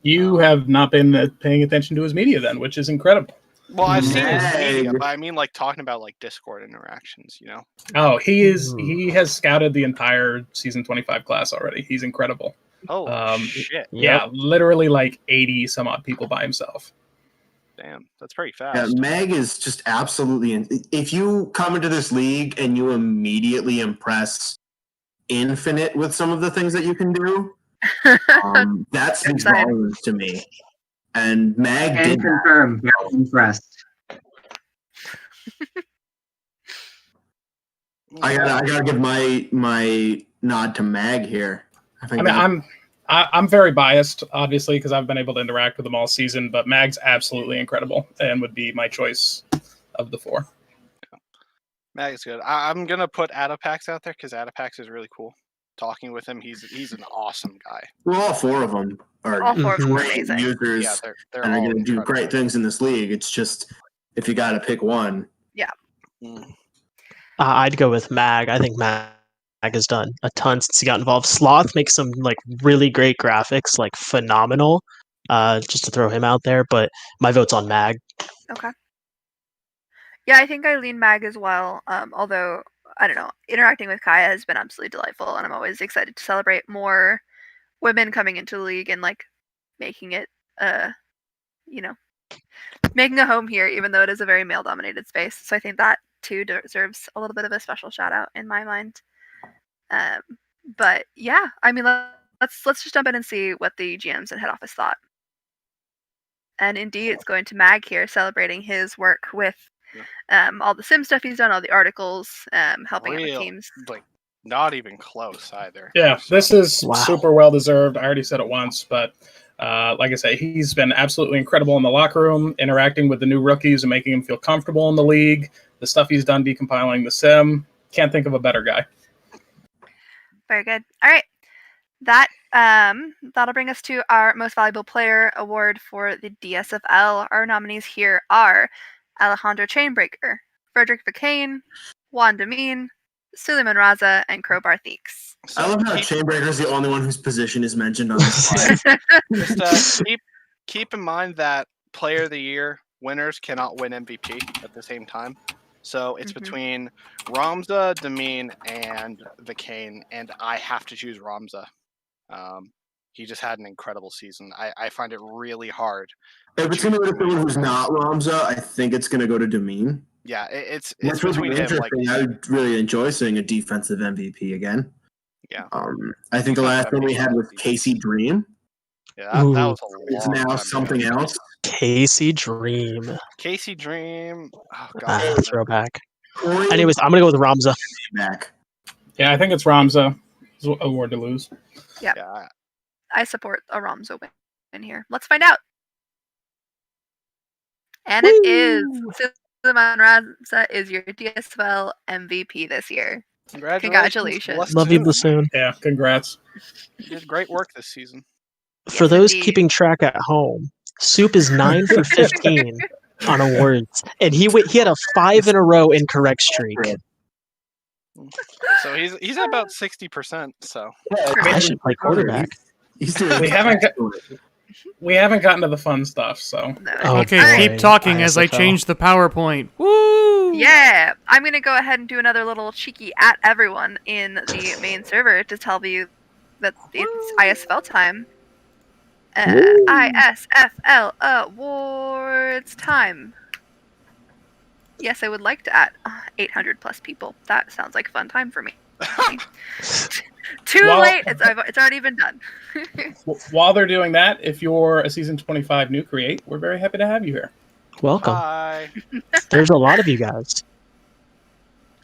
You have not been paying attention to his media then, which is incredible. Well, I've seen his Mag. media, but I mean like talking about like Discord interactions, you know. Oh, he has scouted the entire season 25 class already. He's incredible. Oh shit. Yeah, literally like 80 some odd people by himself. Damn, that's pretty Yeah, fast. Mag is just absolutely. If you come into this league and you immediately impress Infinite with some of the things that you can do, that speaks volumes to me. And Mag Can did that. confirm, very impressed. I gotta give my nod to Mag here. I'm very biased, obviously, because I've been able to interact with them all season. But Mag's absolutely incredible and would be my choice of the 4. Yeah. Mag is good. I'm gonna put Adapax out there because Adapax is really cool. Talking with him, he's an awesome guy. Well, all 4 of them are All 4 of them are great amazing. users, Yeah, they're and they're all going to do incredible. great things in this league. It's just if you got to pick one. Yeah. I'd go with Mag. I think Mag has done a ton since he got involved. Sloth makes some like really great graphics, like phenomenal. Just to throw him out there, but my vote's on Mag. Okay. Yeah, I think I lean Mag as well. Although I don't know, interacting with Kaya has been absolutely delightful, and I'm always excited to celebrate more women coming into the league and like making it, making a home here, even though it is a very male-dominated space. So I think that too deserves a little bit of a special shout out in my mind. But yeah, I mean, let's just jump in and see what the GMs and head office thought. And indeed, it's going to Mag here, celebrating his work with all the sim stuff he's done, all the articles, helping out with teams. Like not even close either. Yeah, this is super well deserved. I already said it once, but like I say, he's been absolutely incredible in the locker room, interacting with the new rookies and making them feel comfortable in the league. The stuff he's done decompiling the sim. Can't think of a better guy. Very good. All right. That'll bring us to our Most Valuable Player award for the DSFL. Our nominees here are Alejandro Chainbreaker, Frederick Vacane, Juan Domin, Suleiman Raza, and Crowbar Theeks. I love how Chainbreaker is the only one whose position is mentioned on the slide. Just keep in mind that Player of the Year winners cannot win MVP at the same time. So it's Mhm. between Ramza, Demine, and Vikain, and I have to choose Ramza. He just had an incredible season. I find it really hard. If it's going to go to someone who's not Ramza, I think it's going to go to Demine. Yeah, it's Which would be between him. Like, interesting. I would really enjoy seeing a defensive MVP again. yeah, I think the last Defensive one we MVP had was would be Casey nice. Dream. Yeah, that Ooh. was a It's long now time something ago. else. Casey Dream. Casey Dream. Oh god. Throwback. Corey Anyways, I'm gonna go with Ramza. back. Yeah, I think it's Ramza. It's award to lose. Yeah. Yeah. I support a Ramzo win here. Let's find out. And it is Suleiman Ramza is your DSFL MVP this year. Congratulations. Love you, Bassoon. Yeah, congrats. You did great work this season. For Yes, those indeed. keeping track at home, Soup is 9 for 15 on awards, and he had a 5 in a row incorrect streak. So he's at about 60%. So I should play quarterback. He's doing We haven't gotten to the fun stuff, so No. Oh, Okay, Alright. keep talking as I ISFL. change the PowerPoint. Woo! Yeah, I'm gonna go ahead and do another little cheeky at everyone in the main server to tell you that it's ISFL time. ISFL awards time. Yes, I would like to add 800 plus people. That sounds like a fun time for me. Too Well- late. It's already been done. while they're doing that, if you're a Season 25 new create, we're very happy to have you here. Welcome. hi. There's a lot of you guys.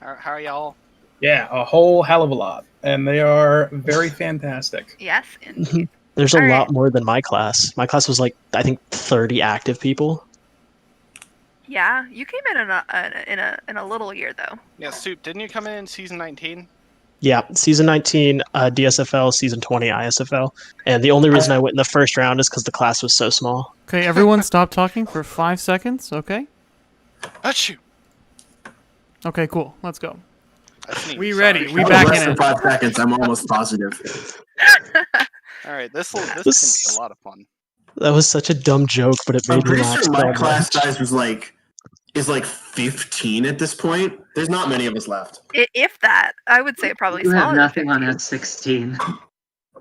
How are y'all? Yeah, a whole hell of a lot, and they are very fantastic. Yes, indeed. There's a All right. lot more than my class. My class was like, I think, 30 active people. Yeah, you came in a little year though. Yeah, Soup, didn't you come in season 19? Yeah, season 19 DSFL, season 20 ISFL. And the only reason I went in the first round is because the class was so small. Okay, everyone stop talking for 5 seconds, okay? Achoo! Okay, cool. Let's go. I sneezed, We sorry. ready. We That was back less in than it. 5 seconds. I'm almost positive. All right, this is gonna be a lot of fun. That was such a dumb joke, but it I'm made me pretty laugh sure so my class much. size is like 15 at this point. There's not many of us left. If that, I would say probably You have smaller. nothing than on 15.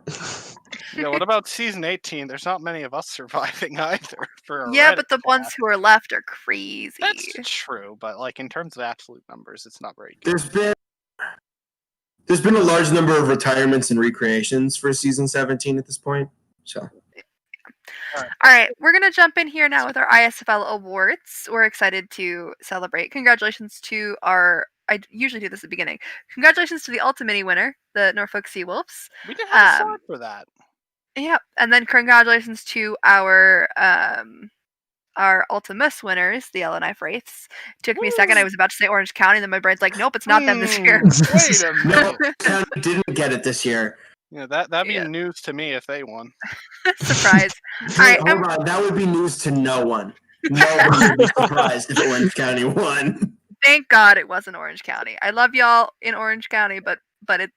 F16. Yeah, what about season 18? There's not many of us surviving either. For a Yeah, Reddit but the class. ones who are left are crazy. That's true, but like in terms of absolute numbers, it's not very good. There's been a large number of retirements and recreations for season 17 at this point. So All right, we're going to jump in here now with our ISFL awards. We're excited to celebrate. Congratulations to I usually do this at the beginning. Congratulations to the Ultimate winner, the Norfolk Seawolves. We didn't have a slot for that. Yeah, and then congratulations to our Ultimus winners, the LNI Wraiths. Took me a second. I was about to say Orange County, then my brain's like, nope, it's not them this year. Wait a minute. no, County didn't get it this year. Yeah, that'd be Yeah. news to me if they won. Surprise. Wait, All right, hold on. That would be news to no one. No one would be surprised if Orange County won. thank God it wasn't Orange County. I love y'all in Orange County, but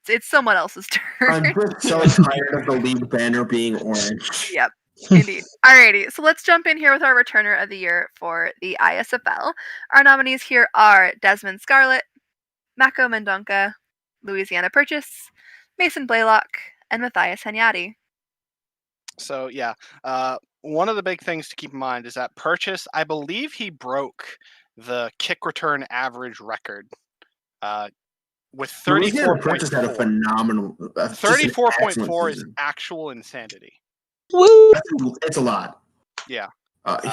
it's someone else's I'm turn. just so tired of the league banner being orange. Yep, indeed. Alrighty, so let's jump in here with our returner of the year for the ISFL. Our nominees here are Desmond Scarlett, Mako Mendonca, Louisiana Purchase, Mason Blaylock, and Matthias Hanyati. So yeah, one of the big things to keep in mind is that Purchase, I believe he broke the kick return average record with Louisiana Purchase had a 34.4. phenomenal. 34.4 is actual insanity. Woo! It's a lot. Yeah.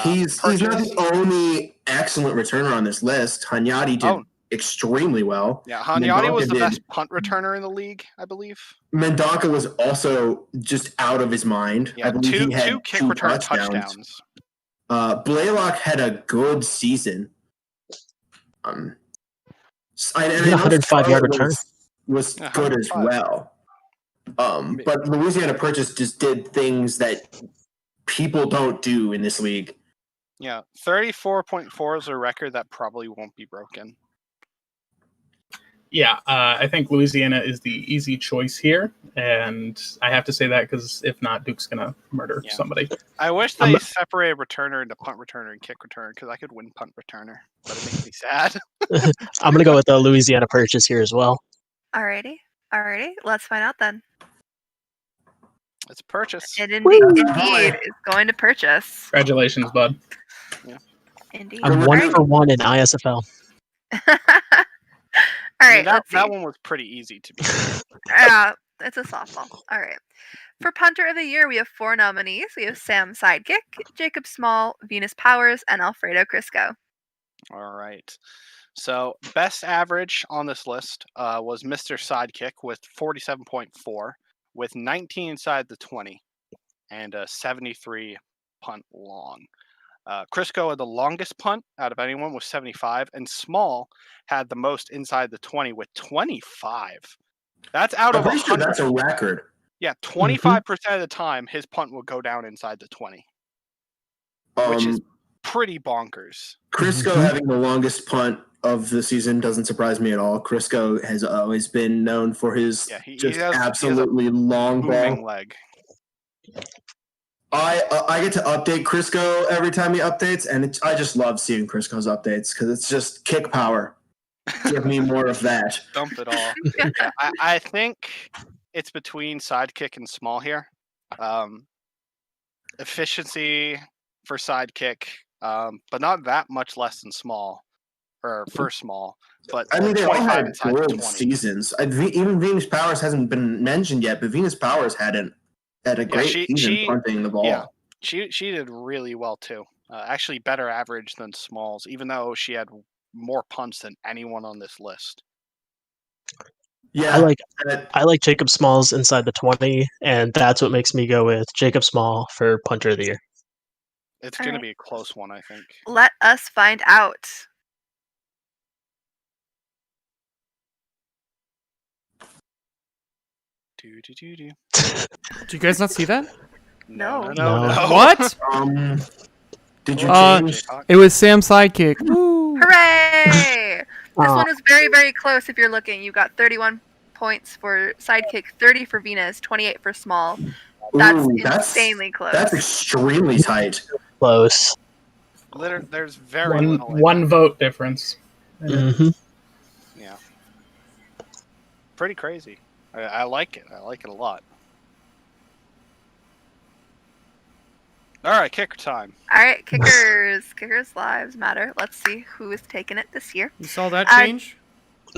He's not Purchase. the only excellent returner on this list. Hanyati did extremely well. Yeah, Hanyati was the Mendonca best punt returner in the league, I believe. Mendonca was also just out of his mind. Yeah, I believe he had two kick two return touchdowns. touchdowns. Blaylock had a good season. And I know 105-yard return. was good as 105. well. But Louisiana Purchase just did things that people don't do in this league. Yeah, 34.4 is a record that probably won't be broken. Yeah, I think Louisiana is the easy choice here. And I have to say that because if not, Duke's going to murder somebody. I wish they separated returner into punt returner and kick returner because I could win punt returner, but it makes me sad. I'm going to go with the Louisiana Purchase here as well. Alrighty. Let's find out then. It's a purchase. It indeed is going to purchase. Congratulations, bud. Yeah. Indeed. I'm 1 for 1 in ISFL. All right, let's see. That one was pretty easy to be. It's a softball. All right. For punter of the year, we have 4 nominees. We have Sam Sidekick, Jacob Small, Venus Powers, and Alfredo Crisco. All right. So best average on this list was Mr. Sidekick with 47.4, with 19 inside the 20, and a 73 punt long. Crisco had the longest punt out of anyone with 75, and Small had the most inside the 20 with 25. That's out of 100. Sure that's a record. Yeah, 25% of the time his punt will go down inside the 20, which is pretty bonkers. Crisco having the longest punt of the season doesn't surprise me at all. Crisco has always been known for his absolutely long ball leg. I get to update Crisco every time he updates, and I just love seeing Crisco's updates because it's just kick power. Give me more of that. Dump it all. Yeah, I think it's between Sidekick and Small here. Efficiency for Sidekick, but not that much less than Small, or for Small. But I mean, they all had world good seasons. Even Venus Powers hasn't been mentioned yet, but Venus Powers had a great season punting the ball. Yeah, she did really well too. Actually, better average than Smalls, even though she had more punts than anyone on this list. Yeah, I like Jacob Smalls inside the 20, and that's what makes me go with Jacob Small for punter of the year. It's going to be a close one, I think. Let us find out. Do you guys not see that? No. What? Did you change? It was Sam Sidekick. Woo. Hooray! This one was very, very close if you're looking. You got 31 points for Sidekick, 30 for Venus, 28 for Small. That's insanely close. That's extremely tight. Close. There's very little. One vote difference. Mm-hmm. Yeah. Pretty crazy. I like it. I like it a lot. All right, kicker time. All right, kickers. Kickers' lives matter. Let's see who is taking it this year. You saw that change?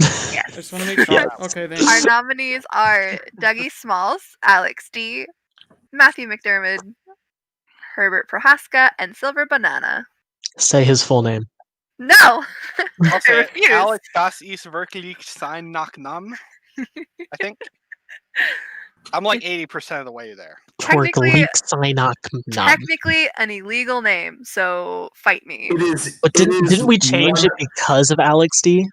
Yes. I just want to make sure. Okay, thanks. Our nominees are Dougie Smalls, Alex D, Matthew McDermott, Herbert Prohaska, and Silver Banana. Say his full name. No! I'll say refuse. Alex, das ist wirklich sein Nachname. I think. I'm like 80% of the way there. Technically Technically an illegal name, so fight me. It is. But didn't we change it because of Alex D?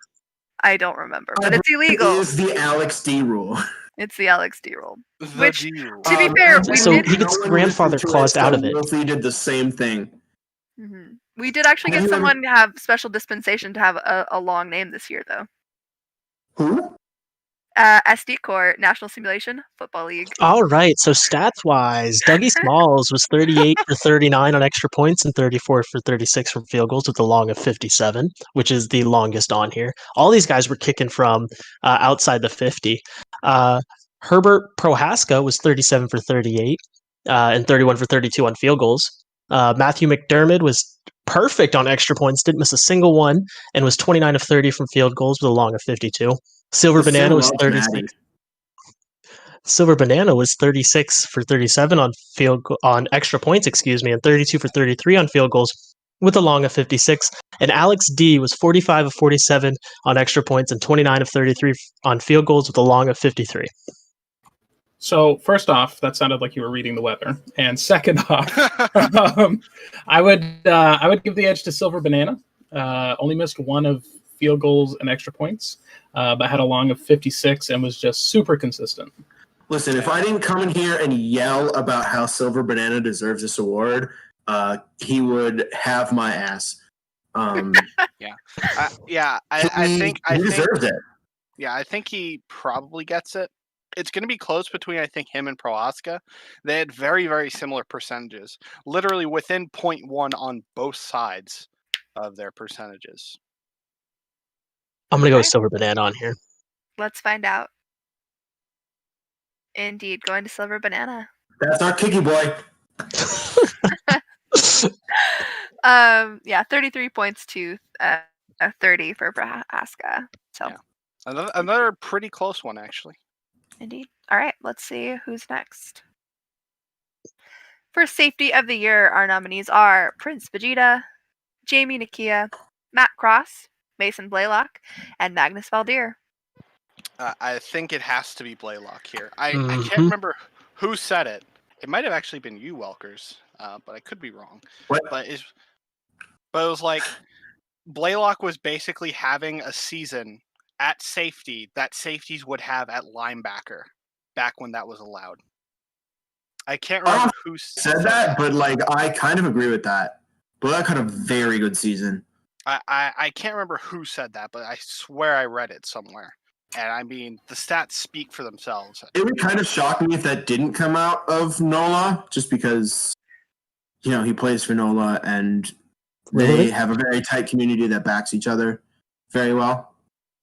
I don't remember, but it's illegal. It is the Alex D rule. It's the Alex D rule. Which, to be fair, he gets grandfather claused out of it. Wolfie did the same thing. Mm-hmm. We did actually get someone to have special dispensation to have a long name this year, though. Who? SD Corps, National Simulation Football League. All right, so stats-wise, Dougie Smalls was 38 for 39 on extra points and 34 for 36 from field goals with a long of 57, which is the longest on here. All these guys were kicking from outside the 50. Herbert Prohaska was 37 for 38 and 31 for 32 on field goals. Matthew McDermott was perfect on extra points, didn't miss a single one, and was 29 of 30 from field goals with a long of 52. Silver Banana was 36. Silver Banana was 36 for 37 on extra points, and 32 for 33 on field goals with a long of 56. And Alex D was 45 of 47 on extra points and 29 of 33 on field goals with a long of 53. So first off, that sounded like you were reading the weather. And second off, I would give the edge to Silver Banana. Only missed one of field goals and extra points, but had a long of 56 and was just super consistent. Listen, if I didn't come in here and yell about how Silver Banana deserves this award, he would have my ass. I think he deserves it. Yeah, I think he probably gets it, it's going to be close between, I think, him and Prohaska. They had very, very similar percentages, literally within 0.1 on both sides of their percentages. I'm going to go with Okay. Silver Banana on here. Let's find out. Indeed, going to Silver Banana. That's our kicky boy. Yeah, 33 points to 30 for Prohaska. So, Yeah. Another pretty close one, actually. indeed. All right, let's see who's next. For Safety of the Year, our nominees are Prince Vegeta, Jamie Nakia, Matt Cross, Mason Blaylock, and Magnus Valdir. I think it has to be Blaylock here. I Mhm. can't remember who said it. It might have actually been you, Welkers, but I could be wrong. What? But it was like Blaylock was basically having a season at safety that safeties would have at linebacker back when that was allowed. I can't remember who said that, but like I kind of agree with that. Blaylock had a very good season. I can't remember who said that, but I swear I read it somewhere. And I mean, the stats speak for themselves. It would kind of shock me if that didn't come out of NOLA, just because, he plays for NOLA and they Really? have a very tight community that backs each other very well.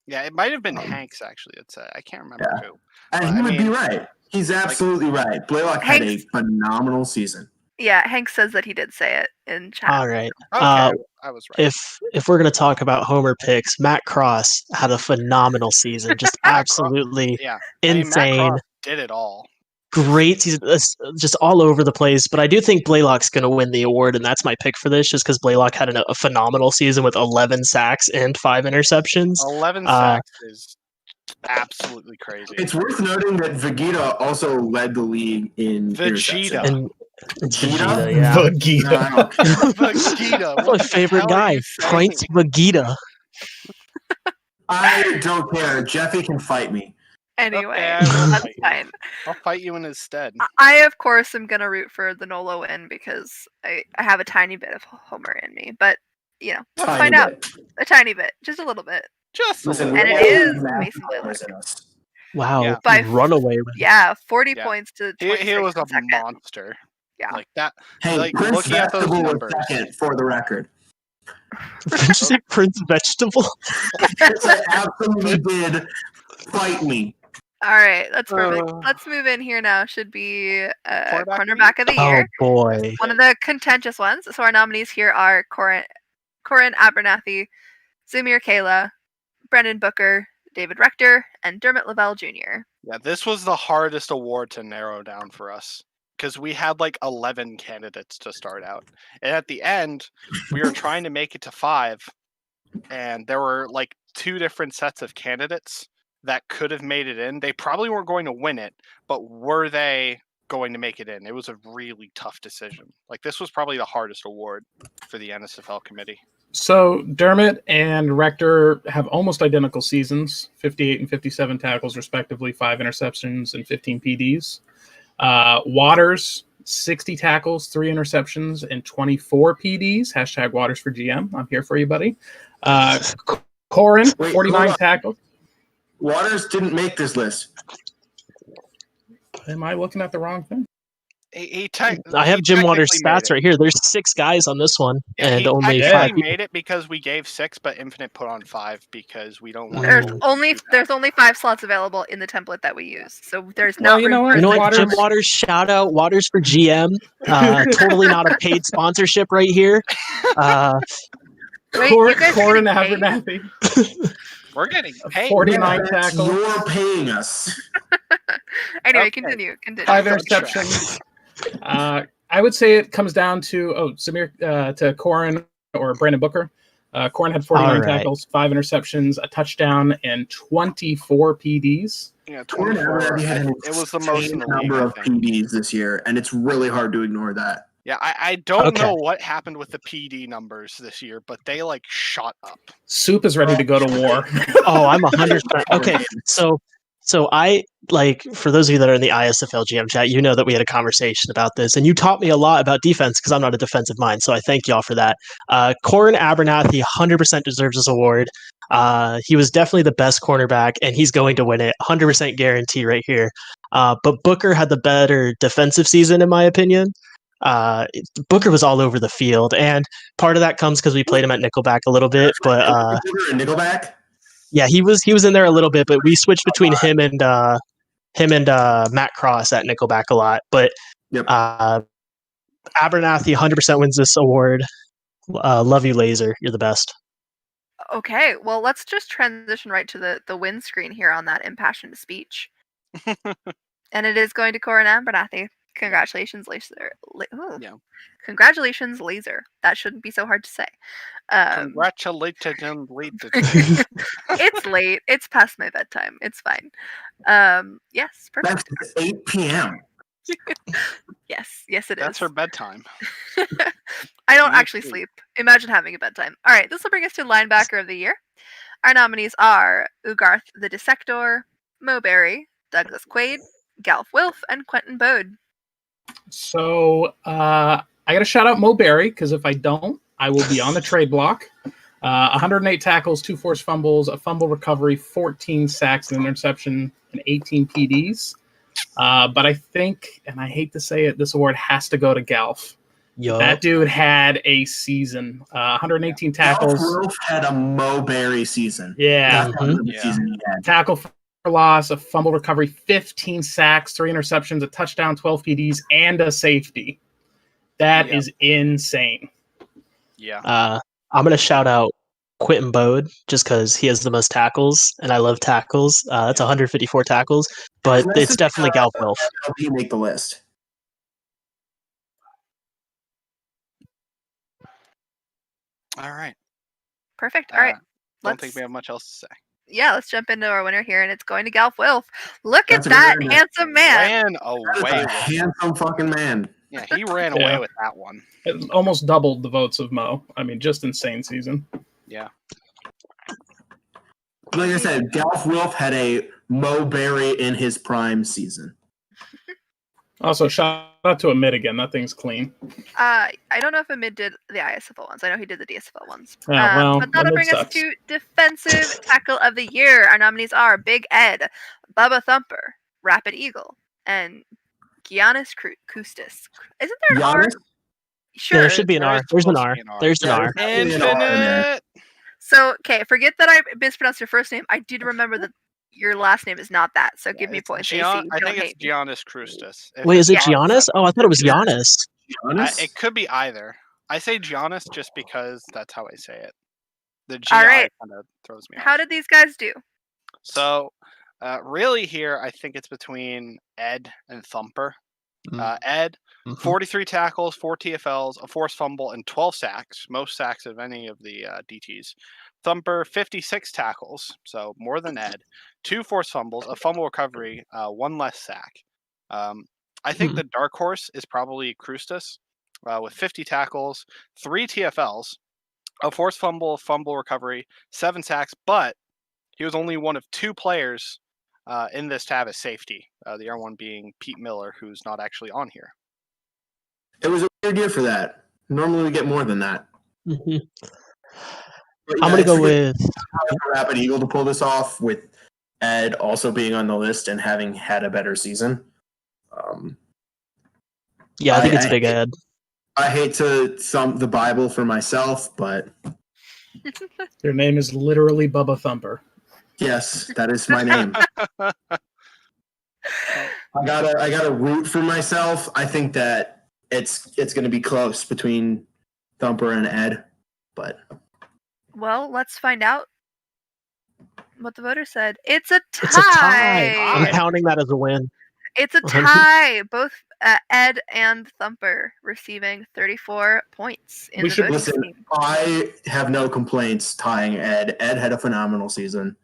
Yeah, it might have been Hanks, actually. I can't remember who. And But, he would be right. He's absolutely right. Blaylock had a phenomenal season. Yeah, Hank says that he did say it in chat. All right. Okay, I was right. If we're going to talk about Homer picks, Matt Cross had a phenomenal season. Just absolutely insane. Matt Cross did it all. Great season, just all over the place. But I do think Blaylock's going to win the award, and that's my pick for this, just because Blaylock had a phenomenal season with 11 sacks and 5 interceptions. 11 sacks is absolutely crazy. It's worth noting that Vegeta also led the league in Vegeta. And Vegeta? Yeah. Vegeta. Vegeta. That's my favorite guy, Prince Vegeta. I don't care. Jeffy can fight me. Anyway, that's fine. I'll fight you in his stead. I, of course, am going to root for the NOLA win because I have a tiny bit of Homer in me. But, let's find out. A tiny bit. Just a little bit. Just Listen, and it is Mason Blaylock. Wow, Yeah. By runaway. 40 points to 26 He was a second. monster. Yeah. Like that. Hey, like Prince looking at those Vegetable was numbers. second, for the record. Did you say Prince Vegetable? I absolutely did fight me. All right, that's perfect. Let's move in here now. Should be cornerback of the Oh year. boy. One of the contentious ones. So our nominees here are Corin Abernathy, Zamir Kayla, Brendan Booker, David Rector, and Dermot Lavelle Jr. Yeah, this was the hardest award to narrow down for us because we had like 11 candidates to start out. And at the end, we were trying to make it to 5, and there were like 2 different sets of candidates that could have made it in. They probably weren't going to win it, but were they going to make it in? It was a really tough decision. Like, this was probably the hardest award for the NSFL committee. So Dermot and Rector have almost identical seasons, 58 and 57 tackles respectively, 5 interceptions and 15 PDs. Waters, 60 tackles, 3 interceptions, and 24 PDs. Hashtag Waters for GM. I'm here for you, buddy. Corin, 49 tackles. Waters didn't make this list. Am I looking at the wrong thing? I have Jim Waters' stats right here. There's 6 guys on this one, and only 5 people. Made it because we gave 6, but Infinite put on 5 because we don't want. There's only 5 slots available in the template that we use, so there's no. You know what? Jim Waters, shout out Waters for GM. Totally not a paid sponsorship right here. Corin Abernathy. We're getting paid. 49 tackles. You're paying us. Anyway, continue. 5 interceptions. I would say it comes down to Samir to Corin or Brandon Booker. Corin had 49 tackles, 5 interceptions, a touchdown, and 24 PDs. Yeah, 24. It was the most in the number league, of PDs this year, and it's really hard to ignore that. Yeah, I don't know what happened with the PD numbers this year, but they like shot up. Soup is ready to go to war. Oh, I'm 100%. Okay, so So for those of you that are in the ISFL GM chat, you know that we had a conversation about this, and you taught me a lot about defense because I'm not a defensive mind, so I thank y'all for that. Corin Abernathy 100% deserves this award. He was definitely the best cornerback, and he's going to win it. 100% guarantee right here. But Booker had the better defensive season, in my opinion. Booker was all over the field, and part of that comes because we played him at Nickelback a little bit, but Nickelback. yeah, he was in there a little bit, but we switched between him and Matt Cross at Nickelback a lot. But Yep. Abernathy 100% wins this award. Love you, Laser. You're the best. Okay, well, let's just transition right to the win screen here on that impassioned speech. And it is going to Corin Abernathy. Congratulations, Laser. Yeah. Congratulations, Laser. That shouldn't be so hard to say. Congratulations, Laser. It's late. It's past my bedtime. It's fine. Yes, perfect. That's 8 p.m. Yes, it is. That's her bedtime. I don't actually sleep. Imagine having a bedtime. All right, this will bring us to linebacker of the year. Our nominees are Ugarth the Dissector, Mo Berry, Douglas Quaid, Galf Wilf, and Quentin Bode. So I got to shout out Mo Berry, because if I don't, I will be on the trade block. 108 tackles, 2 forced fumbles, a fumble recovery, 14 sacks, an interception, and 18 PDs. But I think, and I hate to say it, this award has to go to Galf. Yo. That dude had a season. 118 tackles. Wolf had a Mo Berry season. Yeah. The season he had. Tackle for loss, a fumble recovery, 15 sacks, 3 interceptions, a touchdown, 12 PDs, and a safety. That is insane. Yeah. I'm going to shout out Quentin Bode just because he has the most tackles, and I love tackles. That's 154 tackles, but it's definitely Galf Wilf. Help you make the list. All right. Perfect. All right. Don't think we have much else to say. Yeah, let's jump into our winner here, and it's going to Galf Wilf. Look That's at that handsome man. Ran away. Handsome fucking man. Yeah, he ran away with that one. It almost doubled the votes of Mo. I mean, just insane season. Yeah. Like I said, Galf Wilf had a Mo Berry in his prime season. Also, shout out to Amid again. That thing's clean. I don't know if Amid did the ISFL ones. I know he did the DSFL ones. Well, but that'll bring us to defensive tackle of the year. Our nominees are Big Ed, Bubba Thumper, Rapid Eagle, and Giannis Kustis. Isn't there an R? Sure. Yeah, there should be an R. There's an R. There's an R. Infinite. So, okay, forget that I mispronounced your first name. I did remember that your last name is not that, so give me points. I think it's Giannis Krustis. Wait, is it Giannis? Oh, I thought it was Giannis. It could be either. I say Giannis just because that's how I say it. The GI kind of throws me off. How did these guys do? So, really here, I think it's between Ed and Thumper. Ed, 43 tackles, 4 TFLs, a forced fumble, and 12 sacks. Most sacks of any of the DTs. Thumper, 56 tackles, so more than Ed. 2 forced fumbles, a fumble recovery, 1 less sack. I think the dark horse is probably Krustis with 50 tackles, 3 TFLs, a forced fumble, fumble recovery, 7 sacks, but he was only one of 2 players in this to have a safety. The other one being Pete Miller, who's not actually on here. It was a weird year for that. Normally we get more than that. Mm-hmm. I'm going to go with Rapid Eagle to pull this off, with Ed also being on the list and having had a better season. Yeah, I think it's Big Ed. I hate to thump the Bible for myself, but your name is literally Bubba Thumper. Yes, that is my name. I gotta root for myself. I think that it's going to be close between Thumper and Ed, but. Well, let's find out what the voters said. It's a tie. It's a tie. I'm counting that as a win. It's a tie. Both Ed and Thumper receiving 34 points. In the listen. I have no complaints tying Ed. Ed had a phenomenal season.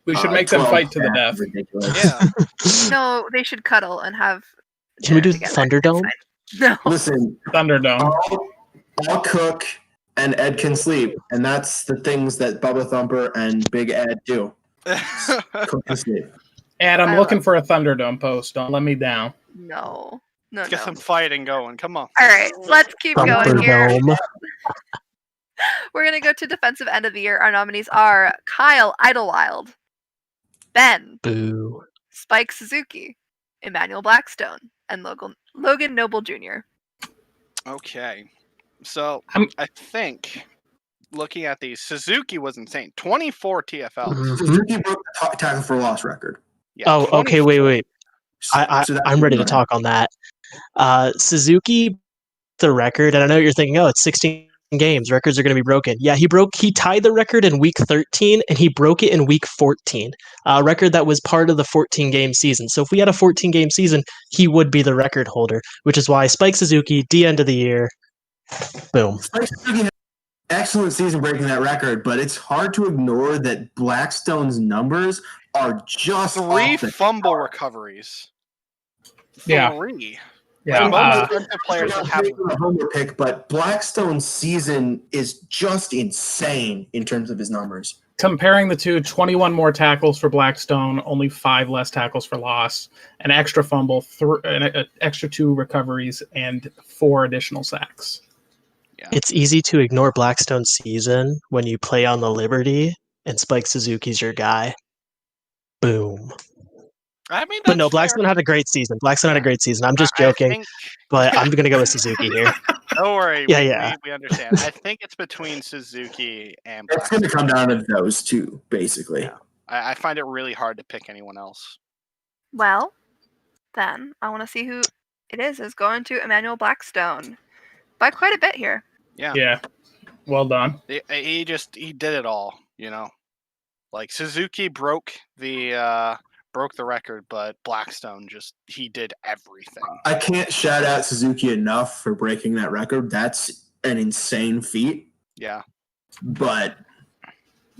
We should make them fight to the death. Ridiculous. Yeah. No, they should cuddle and have. Can we do together. Thunderdome? No. Listen, Thunderdome. I'll cook and Ed can sleep, and that's the things that Bubba Thumper and Big Ed do. Cook and sleep. And I'm I looking love- for a Thunderdome post. Don't let me down. No. Let's get some fighting going. Come on. All right, let's keep going here. Thunderdome. We're going to go to defensive end of the year. Our nominees are Kyle Idlewild, Ben, Boo. Spike Suzuki, Emmanuel Blackstone, and Logan Noble Jr. Okay. So I'm- I think looking at these, Suzuki was insane. 24 TFLs. Mhm. Suzuki broke the tackle for loss record. Yeah, Oh, okay. 24. Wait. So I'm ready to talk on that. Suzuki, the record, and I know you're thinking, oh, it's 16 games. Records are going to be broken. Yeah, he tied the record in week 13, and he broke it in week 14. A record that was part of the 14-game season. So if we had a 14-game season, he would be the record holder, which is why Spike Suzuki, D end of the year, boom. Spike Suzuki had an excellent season breaking that record, but it's hard to ignore that Blackstone's numbers are just 3 off the fumble chart. recoveries. Yeah. 3. Yeah. Most defensive players I'm that not have making a homer pick, but Blackstone's season is just insane in terms of his numbers. Comparing the two, 21 more tackles for Blackstone, only 5 less tackles for loss, an extra fumble, an extra 2 recoveries, and 4 additional sacks. It's easy to ignore Blackstone's season when you play on the Liberty and Spike Suzuki's your guy. Boom. I mean, But no, that's fair. Blackstone had a great season. I'm just I joking, think- but I'm going to go with Suzuki here. Don't worry. Yeah. We understand. I think it's between Suzuki and It's going to Blackstone. come down to those two, basically. Yeah. I find it really hard to pick anyone else. Well, then I want to see who it is going to Emmanuel Blackstone by quite a bit here. Yeah. Well done. He did it all, you know. Like Suzuki broke the record, but Blackstone he did everything. I can't shout out Suzuki enough for breaking that record. That's an insane feat. Yeah. But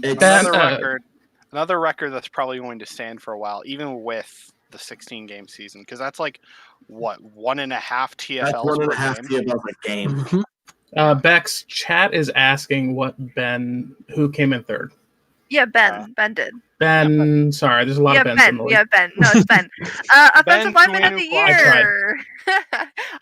it's another record that's probably going to stand for a while, even with the 16-game season, because that's like what 1.5 TFLs that's 1.5 per game. TFLs a game. Mhm. Bex, chat is asking who came in third. Yeah, Ben. Ben did. Ben, sorry, there's a lot of Bens in the league. Yeah, Ben. No, it's Ben. Offensive lineman of the I year.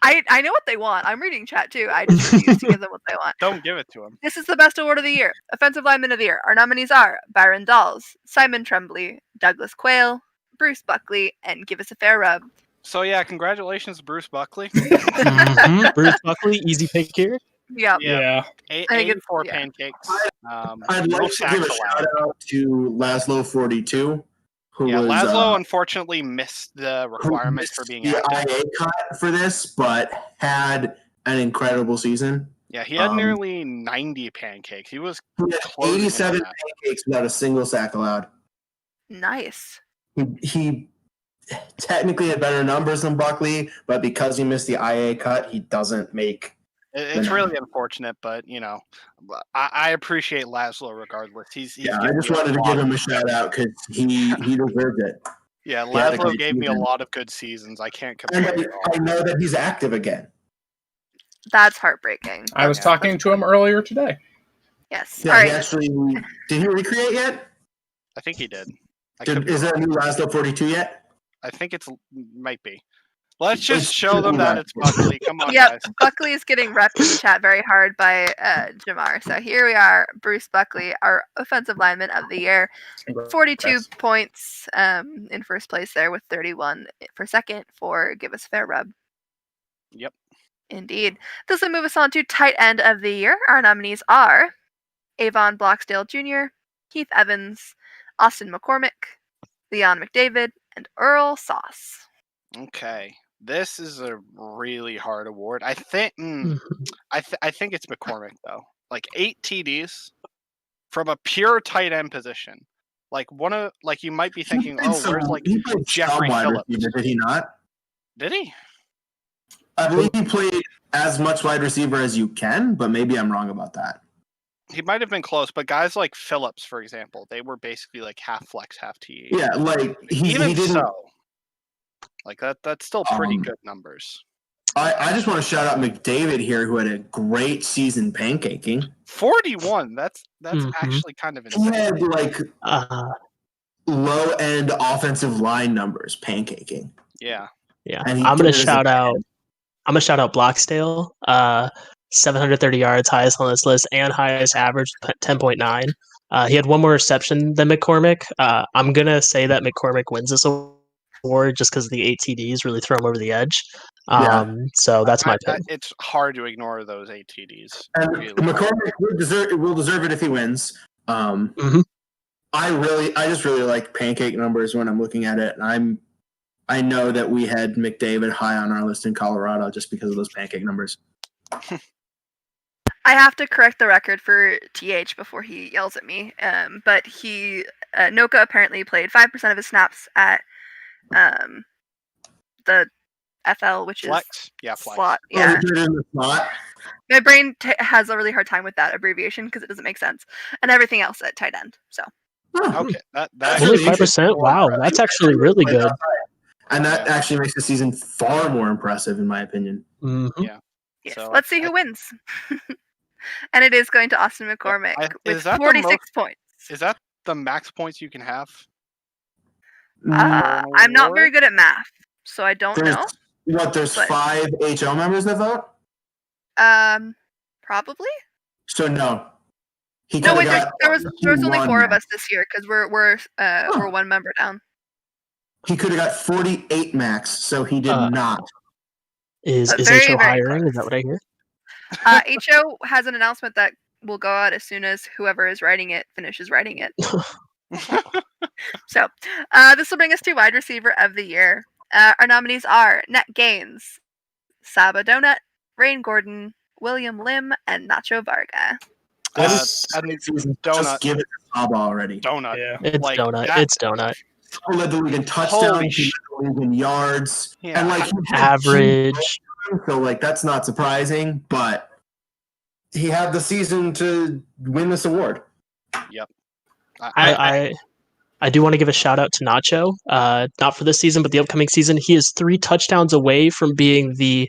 I know what they want. I'm reading chat too. I just refuse to give them what they want. Don't give it to him. This is the best award of the year. Offensive lineman of the year. Our nominees are Byron Dawes, Simon Tremblay, Douglas Quayle, Bruce Buckley, and Give Us a Fair Rub. So yeah, congratulations, Bruce Buckley. Mhm. Bruce Buckley, easy pick here. Yeah. Yeah. I think it's 84 yeah. pancakes. I'd No like to sacks give a allowed. shout out to Laszlo42, who Yeah, was Laszlo unfortunately missed the who requirements missed for being the active. IA cut for this, but had an incredible season. Yeah, he had Um, nearly 90 pancakes. He was He had closing in on 87 that. pancakes without a single sack allowed. Nice. He technically had better numbers than Buckley, but because he missed the IA cut, he doesn't make. It's really unfortunate, but you know, I appreciate Laszlo regardless. He's Yeah, I given just me wanted to lot give him of- a shout out because he deserved it. Yeah, He had a Laszlo great gave me a season. lot of good seasons. I can't And complain. I know that he's active again. That's heartbreaking. I was talking to him earlier today. Yes. Yeah, All he right. actually did he recreate yet? I think he did. I could be Is there a wrong. new Laszlo 42 yet? I think might be. Let's just It's show them that it's Buckley. Come on, Yep, guys. Buckley is getting repped in the chat very hard by Jamar. So here we are, Bruce Buckley, our offensive lineman of the year. 42 Congrats. points in first place there with 31 for second for Give Us a Fair Rub. Yep. Indeed. This will move us on to tight end of the year. Our nominees are Avon Bloxdale Jr., Keith Evans, Austin McCormick, Leon McDavid, and Earl Sauce. Okay. This is a really hard award. I think I think it's McCormick though. Like 8 TDs from a pure tight end position. Like you might be thinking, where's like he played Jeffrey some wide Phillips? receiver, did he not? Did he? I believe he played as much wide receiver as you can, but maybe I'm wrong about that. He might have been close, but guys like Phillips, for example, they were basically like half flex, half TE. Yeah, like he Even didn't. so, like that's still pretty Um, good numbers. I just want to shout out McDavid here, who had a great season pancaking. 41. That's Mhm. actually kind of He insane. had like Uh, low-end offensive line numbers, pancaking. Yeah. Yeah, And he I'm gonna did it as a shout out. I'm gonna shout out Bloxdale. 730 yards, highest on this list, and highest average, 10.9. He had one more reception than McCormick. I'm gonna say that McCormick wins this award just because the 8 TDs really throw him over the edge. So that's my pick. It's hard to ignore those ATDs. And Really. McCormick will deserve it if he wins. Mhm. I just really like pancake numbers when I'm looking at it, and I know that we had McDavid high on our list in Colorado just because of those pancake numbers. I have to correct the record for TH before he yells at me. But Noka apparently played 5% of his snaps at the FL, which Flex? is Yeah, flex. slot. Oh, Yeah, he put it in the slot? my brain has a really hard time with that abbreviation because it doesn't make sense, and everything else at tight end. So Okay, that Only really 5%. Wow, that's actually really good. And that actually makes the season far more impressive, in my opinion. Mhm. Yeah. yes, So let's see who wins. And it is going to Austin McCormick with is that the 46 points. Is that the max points you can have? I'm not very good at math, so I don't know. There's but- 5 HL members that vote? Probably. So no. He No, wait. could've There got was only 4 of max. us this year because we're 1 member down. He could have got 48 max, so he did not. Is Very, HO very hiring? close. Is that what I hear? HO has an announcement that will go out as soon as whoever is writing it finishes writing it. So, this will bring us to wide receiver of the year. Our nominees are Net Gaines, Saba Donut, Rain Gordon, William Lim, and Nacho Varga. Donut. Just give it to Saba already. Donut. Yeah. It's Donut. It's Donut. He led the league in Holy touchdowns, he led the league in yards, Yeah. and like he did Average. so like that's not surprising, but he had the season to win this award. Yep. I do want to give a shout out to Nacho. Not for this season, but the upcoming season. He is 3 touchdowns away from being the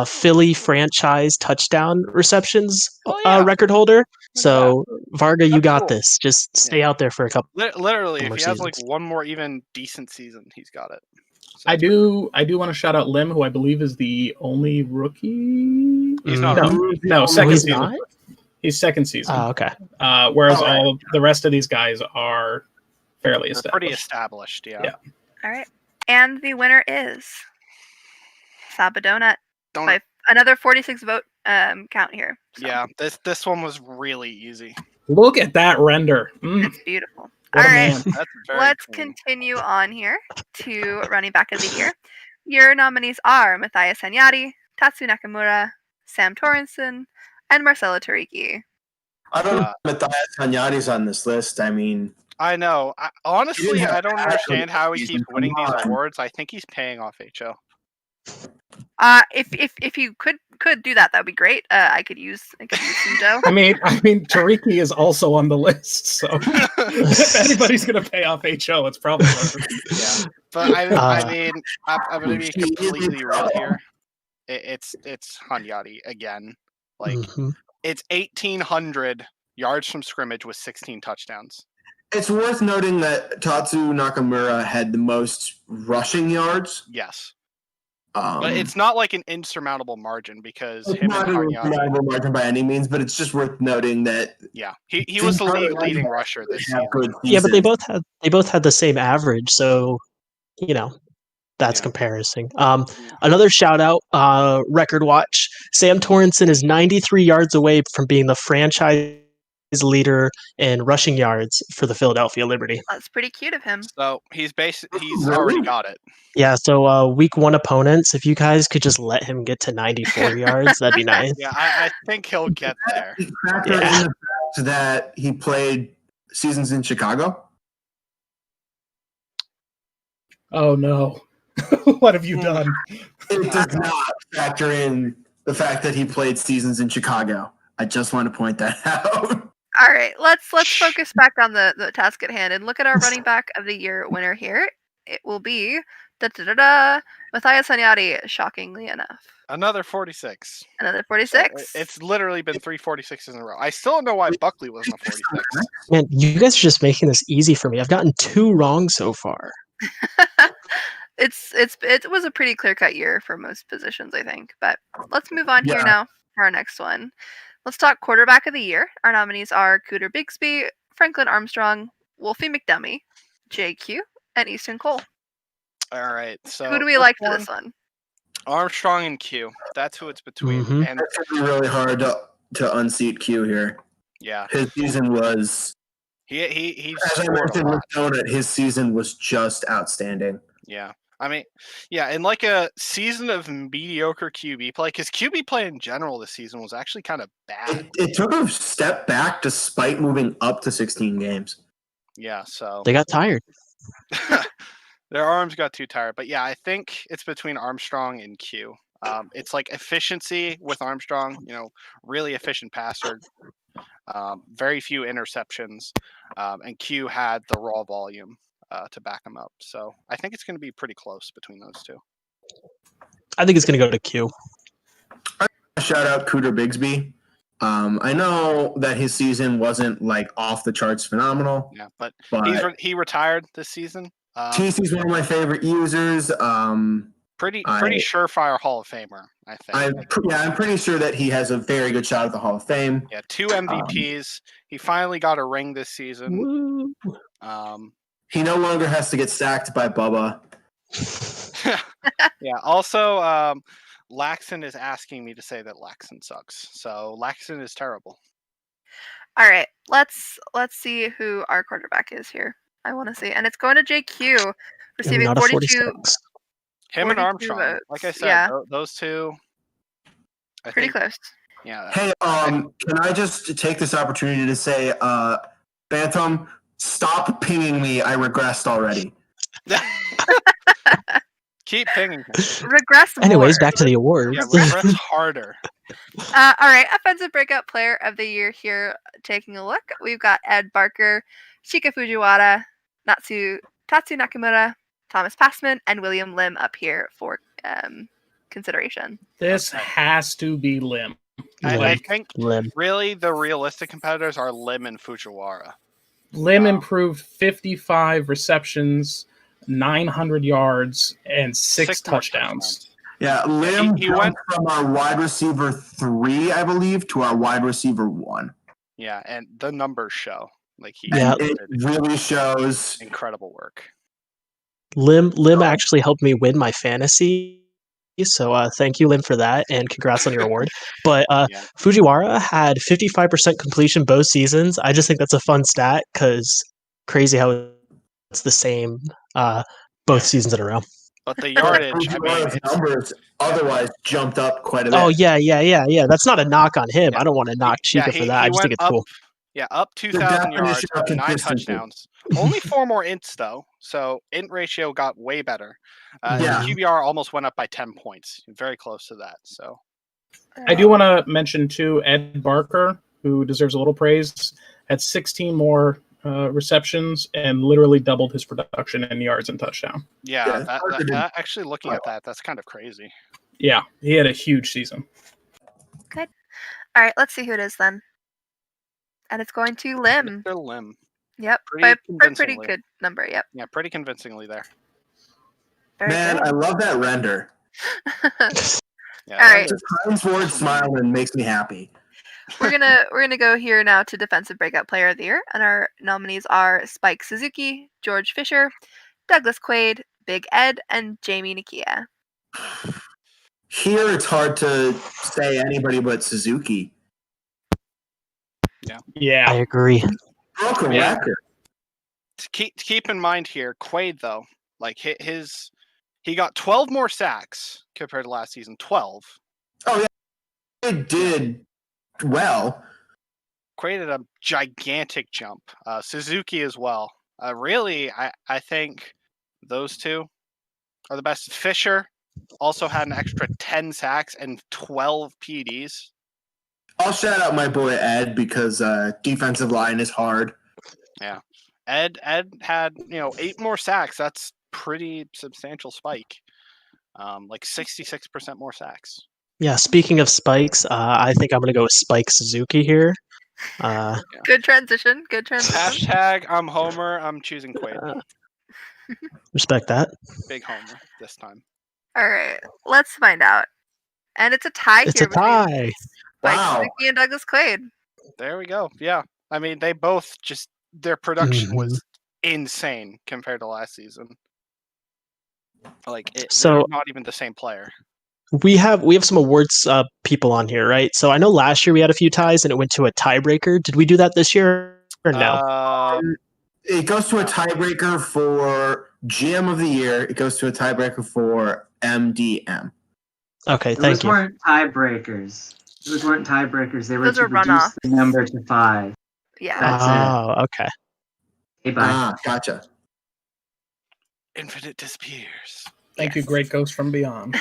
Philly franchise touchdown receptions record holder. So Varga, you got cool. this. Just stay out there for a couple. Literally, if more he has like seasons. one more even decent season, he's got it. So I do want to shout out Lim, who I believe is the only rookie. He's not. No, second he's season. not? He's second season. Oh, okay. Whereas all the rest of these guys are fairly They're established. pretty established. Yeah. All right. And the winner is Saba Donut Donut. by another 46 vote count here. So Yeah. This one was really easy. Look at that render. It's beautiful. What All a right. man. That's very Let's clean. continue on here to running back of the year. Your nominees are Matthias Hanyati, Tatsu Nakamura, Sam Torrenson, and Marcelo Tariki. I don't know if Matthias Hanyati's on this list. I mean, I know. Honestly, have I don't to understand how he season. keeps winning Come these on. awards. I think he's paying off HO. If you could do that, that would be great. I could use some dough. I mean, Tariki is also on the list, so if anybody's gonna pay off HO, it's probably Yeah, but I mean, I'm gonna be completely real here. It's Hanyati again. Like Mhm. it's 1,800 yards from scrimmage with 16 touchdowns. it's worth noting that Tatsu Nakamura had the most rushing yards. Yes, But but it's not like an insurmountable margin because it's him not and a Hanyati. reliable margin by any means, but it's just worth noting that Yeah, he was the leading rusher this they have season. good Yeah, but they seasons. both had the same average, so that's Yeah. comparison. Another shout out, record watch. Sam Torrenson is 93 yards away from being the franchise leader in rushing yards for the Philadelphia Liberty. That's pretty cute of him. So he's Really? already got it. Yeah, so week 1 opponents, if you guys could just let him get to 94 yards, that'd be nice. Yeah, I think he'll get there. Factor in Yeah. the fact that he played seasons in Chicago. Oh no. What have you done? It does not factor in the fact that he played seasons in Chicago. I just want to point that out. All right, let's focus back on the task at hand and look at our running back of the year winner here. It will be Matthias Hanyadi, shockingly enough. Another 46. Another So 46. it's literally been 3 46s in a row. I still don't know why Buckley wasn't a 46. Man, you guys are just making this easy for me. I've gotten 2 wrong so far. It was a pretty clear-cut year for most positions, I think. But let's move on here now for our next one. Let's talk quarterback of the year. Our nominees are Cooter Bigsby, Franklin Armstrong, Wolfie McDummy, JQ, and Easton Cole. All right. So Who do we like for this one? Armstrong and Q. That's who it's between. Mhm. And It's gonna be really hard to unseat Q here. yeah, His season was, he as I scored a mentioned lot. with Donut, his season was just outstanding. Yeah. I mean, yeah, in like a season of mediocre QB play, because QB play in general this season was actually kind of bad. It took a step back despite moving up to 16 games. Yeah, so They got tired. their arms got too tired. But yeah, I think it's between Armstrong and Q. It's like efficiency with Armstrong, really efficient passer, very few interceptions, and Q had the raw volume to back him up. So I think it's going to be pretty close between those two. I think it's going to go to Q. Shout out Cooter Bigsby. I know that his season wasn't like off the charts phenomenal. Yeah, but but he retired this season. TC's one of my favorite users. Pretty surefire Hall of Famer, I think. I'm pretty sure that he has a very good shot at the Hall of Fame. Yeah, 2 MVPs. He finally got a ring this season. Woo. He no longer has to get sacked by Bubba. Yeah. Also, Laxton is asking me to say that Laxton sucks. So Laxton is terrible. All right, let's see who our quarterback is here. I want to see, and it's going to JQ, receiving Not a 42. 46. Him and 42 Armstrong. votes. Like I said, Yeah. those two. Pretty close. Yeah. Hey, can I just take this opportunity to say, Bantam, stop pinging me. I regressed already. Keep pinging him. Regress more. Anyways, back to the awards. Yeah, regress harder. All right, offensive breakout player of the year here. Taking a look, we've got Ed Barker, Shika Fujiwara, Tatsu Nakamura, Thomas Passman, and William Lim up here for consideration. This has to be Lim. I think Lim. really the realistic competitors are Lim and Fujiwara. Lim improved 55 receptions, 900 yards, and 6 touchdowns. Yeah, Lim he went from our wide receiver 3, I believe, to our wide receiver 1. Yeah, and the numbers show it really shows incredible work. Lim actually helped me win my fantasy, so thank you, Lim, for that, and congrats on your award. But Fujiwara had 55% completion both seasons. I just think that's a fun stat because crazy how it's the same both seasons in a row. But the yardage, numbers otherwise jumped up quite a bit. Oh yeah. That's not a knock on him. I don't want to knock Chica for that. I just think it's cool. Yeah, up 2,000 yards, 9 touchdowns. Only 4 more ints though, so int ratio got way better. QBR almost went up by 10 points, very close to that. So, I do want to mention too Ed Barker, who deserves a little praise, had 16 more receptions and literally doubled his production in yards and touchdown. Yeah, that actually looking at that, that's kind of crazy. Yeah, he had a huge season. Good. All right, let's see who it is then. And it's going to Lim. Mr. Lim. Yep, pretty good number. Yep. Yeah, pretty convincingly there. Very Man, good. I love that render. Yeah, all right, just Heinz Ward smiling makes me happy. we're gonna go here now to defensive breakout player of the year, and our nominees are Spike Suzuki, George Fisher, Douglas Quaid, Big Ed, and Jamie Nakia. Here, it's hard to say anybody but Suzuki. Yeah, I agree. Broke a record. To keep in mind here, Quaid though, like he got 12 more sacks compared to last season. 12. Oh yeah, it did well. Quaid had a gigantic jump. Suzuki as well. Really, I think those two are the best. Fisher also had an extra 10 sacks and 12 PEDs. I'll shout out my boy Ed because defensive line is hard. Yeah. Ed had 8 more sacks. That's pretty substantial spike, like 66% more sacks. Yeah, speaking of spikes, I think I'm going to go with Spike Suzuki here. Good transition. Good transition. Hashtag I'm Homer. I'm choosing Quaid. Respect that. Big Homer this time. All right, let's find out. And it's a tie It's here a tie. between Spike Wow. Suzuki and Douglas Quaid. There we go. Yeah. I mean, they both just, their production Mhm. was insane compared to last season. Like, they're So not even the same player. we have some awards people on here, right? So I know last year we had a few ties and it went to a tiebreaker. Did we do that this year or no? It goes to a tiebreaker for GM of the year. It goes to a tiebreaker for MDM. Okay, Those thank you. weren't tiebreakers. Those weren't tiebreakers. They were Those to were reduce runoffs. the number to 5. Yeah. That's it. Oh, okay. Hey, bye. Ah, gotcha. Infinite disappears. Thank you, Great Ghost from Beyond.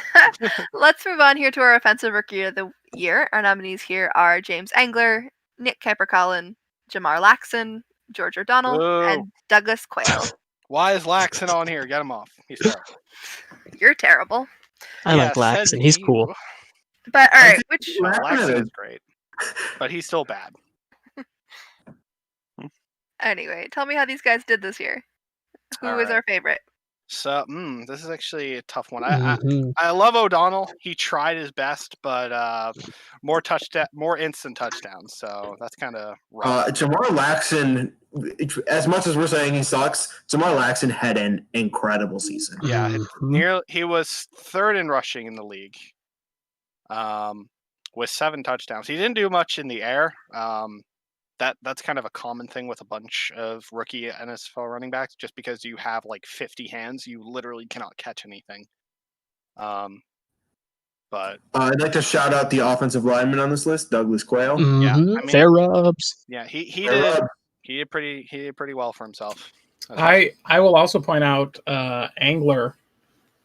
Let's move on here to our offensive rookie of the year. Our nominees here are James Angler, Nick Kuiper-Collin, Jamar Laxon, George O'Donnell, Boo. and Douglas Quayle. Why is Laxon on here? Get him off. He's terrible. You're terrible. I like says Laxon. He's you. cool. But all I right, think which Laxon is great, but he's still bad. anyway, tell me how these guys did this year. Who All is right. our favorite? So, this is actually a tough one. Mhm. I love O'Donnell. He tried his best, but more instant touchdowns. So that's kind of rough. Jamar Laxon, as much as we're saying he sucks, Jamar Laxon had an incredible season. Yeah, Mhm. he was third in rushing in the league, with 7 touchdowns. He didn't do much in the air. That's kind of a common thing with a bunch of rookie NSFL running backs. Just because you have like 50 hands, you literally cannot catch anything. But I'd like to shout out the offensive lineman on this list, Douglas Quayle. Yeah, I Mhm. mean- Fair rubs. yeah, he Fair did pretty well for himself. I will also point out Angler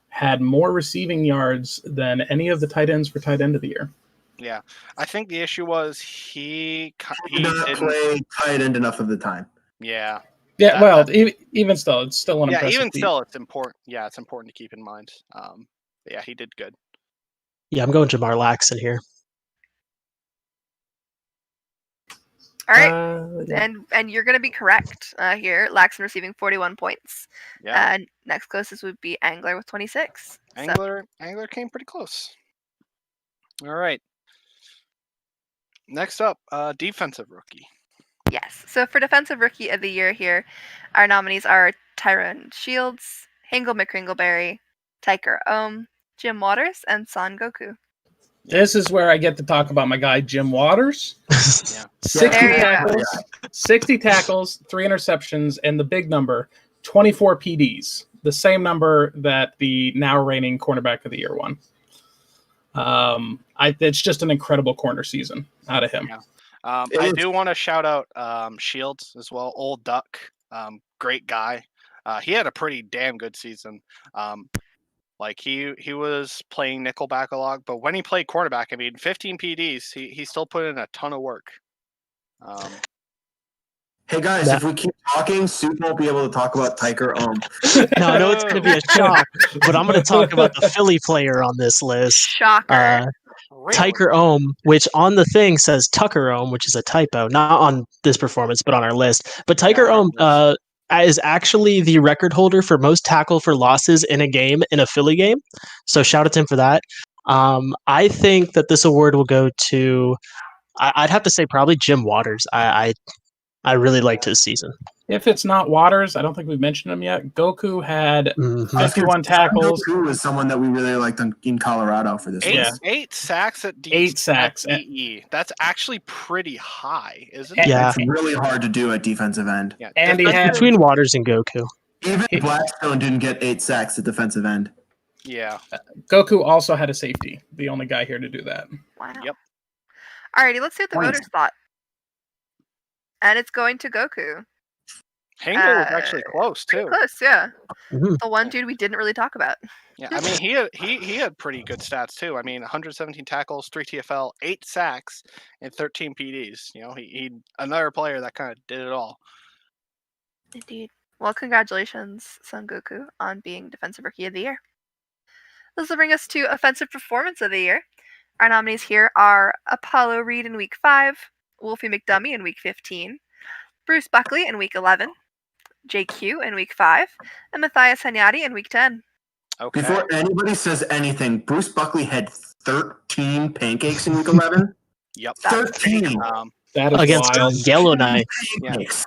had more receiving yards than any of the tight ends for tight end of the year. Yeah, I think the issue was he Did not didn't. play tight end enough of the time. Yeah, Yeah, That- well, even still, it's still an yeah. impressive Even feat. still, it's important. Yeah, it's important to keep in mind. But yeah, he did good. Yeah, I'm going Jamar Laxon here. All right, Yeah. and you're gonna be correct here. Laxon receiving 41 points. Yeah, Next closest would be Angler with 26. So, Angler came pretty close. All right. Next up, defensive rookie. yes. So for defensive rookie of the year here, our nominees are Tyrone Shields, Hingle McCringleberry, Tyker Ohm, Jim Waters, and Son Goku. This is where I get to talk about my guy Jim Waters. Yeah. 60 There you go. tackles, 60 tackles, 3 interceptions, and the big number, 24 PDs. The same number that the now reigning cornerback of the year won. It's just an incredible corner season out of him. Yeah. It I was- do want to shout out Shields as well. Old Duck, great guy. He had a pretty damn good season. Like he was playing nickelback a lot, but when he played quarterback, I mean, 15 PDs, he still put in a ton of work. Hey guys, if we keep talking, Soup won't be able to talk about Tyker Ohm. No, I know it's going to be a shock, but I'm going to talk about the Philly player on this list. Shocker. Really? Tyker Ohm, which on the thing says Tucker Ohm, which is a typo, not on this performance, but on our list. But Tyker Yeah, Ohm is actually the record holder for most tackle for losses in a game, in a Philly game. So shout out to him for that. I think that this award will go to, I'd have to say probably Jim Waters. I really liked his season. If it's not Waters, I don't think we've mentioned him yet. Goku had Mhm. 51 tackles. Goku was someone that we really liked in Colorado for this. Yeah. 8 sacks at 8 sacks. DE. That's actually pretty high, isn't it? Yeah. It's really hard to do at defensive end. Yeah. And he That's had between Waters and Goku. Even Blackstone didn't get 8 sacks at defensive end. Yeah. Goku also had a safety. The only guy here to do that. Wow. Yep. Alrighty, let's see what the Points. voters thought. And it's going to Goku. Hingle was actually close too. Close, yeah. Mhm. The one dude we didn't really talk about. Yeah, I mean he had pretty good stats too. I mean, 117 tackles, 3 TFL, 8 sacks, and 13 PDs. You know, he another player that kind of did it all. Indeed. Well, congratulations, Son Goku, on being Defensive Rookie of the Year. This will bring us to Offensive Performance of the Year. Our nominees here are Apollo Reed in Week 5, Wolfie McDummy in Week 15, Bruce Buckley in Week 11, JQ in Week 5, and Matthias Hanyati in Week 10. Okay. Before anybody says anything, Bruce Buckley had 13 pancakes in Week 11. Yep. 13. That is Against wild. Yellow Knight. Pancakes.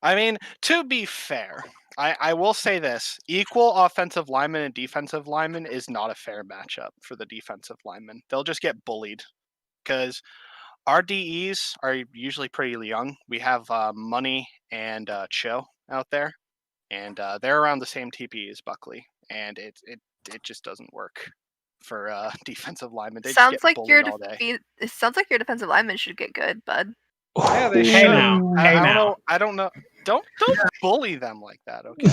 I mean, to be fair, I will say this: equal offensive lineman and defensive lineman is not a fair matchup for the defensive linemen. They'll just get bullied because our DEs are usually pretty young. We have Money and Cho out there, and they're around the same TP as Buckley, and it just doesn't work for defensive linemen. They Sounds just get like your bullied all day. it sounds like your defensive lineman should get good, bud. Yeah, they Hey should. now. I Hey don't now. know. I don't know. Don't bully them like that, okay?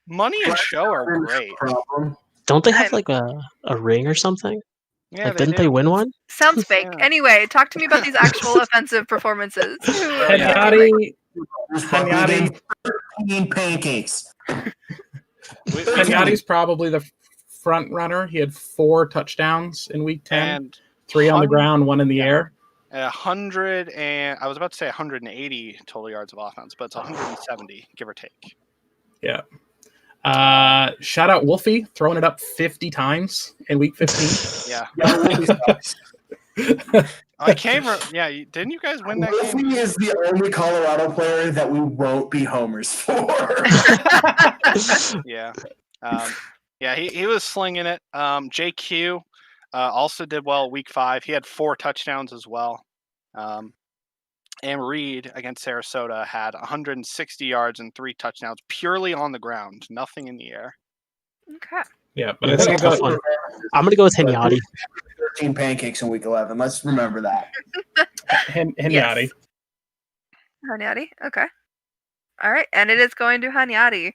Money and Cho are great. Problem. Don't they have like a ring or something? Yeah, Like, didn't they do. win one? Sounds fake. Yeah. Anyway, talk to me about these actual offensive performances. Hanyati, Bruce Buckley Hanyati, gave 13 pancakes. Hanyati's probably the front runner. He had 4 touchdowns in Week 10, And 3 on the ground, 1 in the air. 100 and I was about to say 180 total yards of offense, but it's 170, give or take. Yeah. Shout out Wolfie, throwing it up 50 times in Week 15. Yeah. Yeah, Wolfie sucks. I came. Yeah, didn't you guys win that game? Wolfie is the only Colorado player that we won't be homers for. Yeah. Yeah, he was slinging it. JQ also did well Week 5. He had 4 touchdowns as well. And Reed against Sarasota had 160 yards and 3 touchdowns purely on the ground, nothing in the air. Okay. Yeah, but Yeah, I think that's it a goes, tough one. I'm gonna go with Hanyati. 13 pancakes in Week 11. Let's remember that. Hanyati. Yes. Hanyati. Okay. All right, and it is going to Hanyati.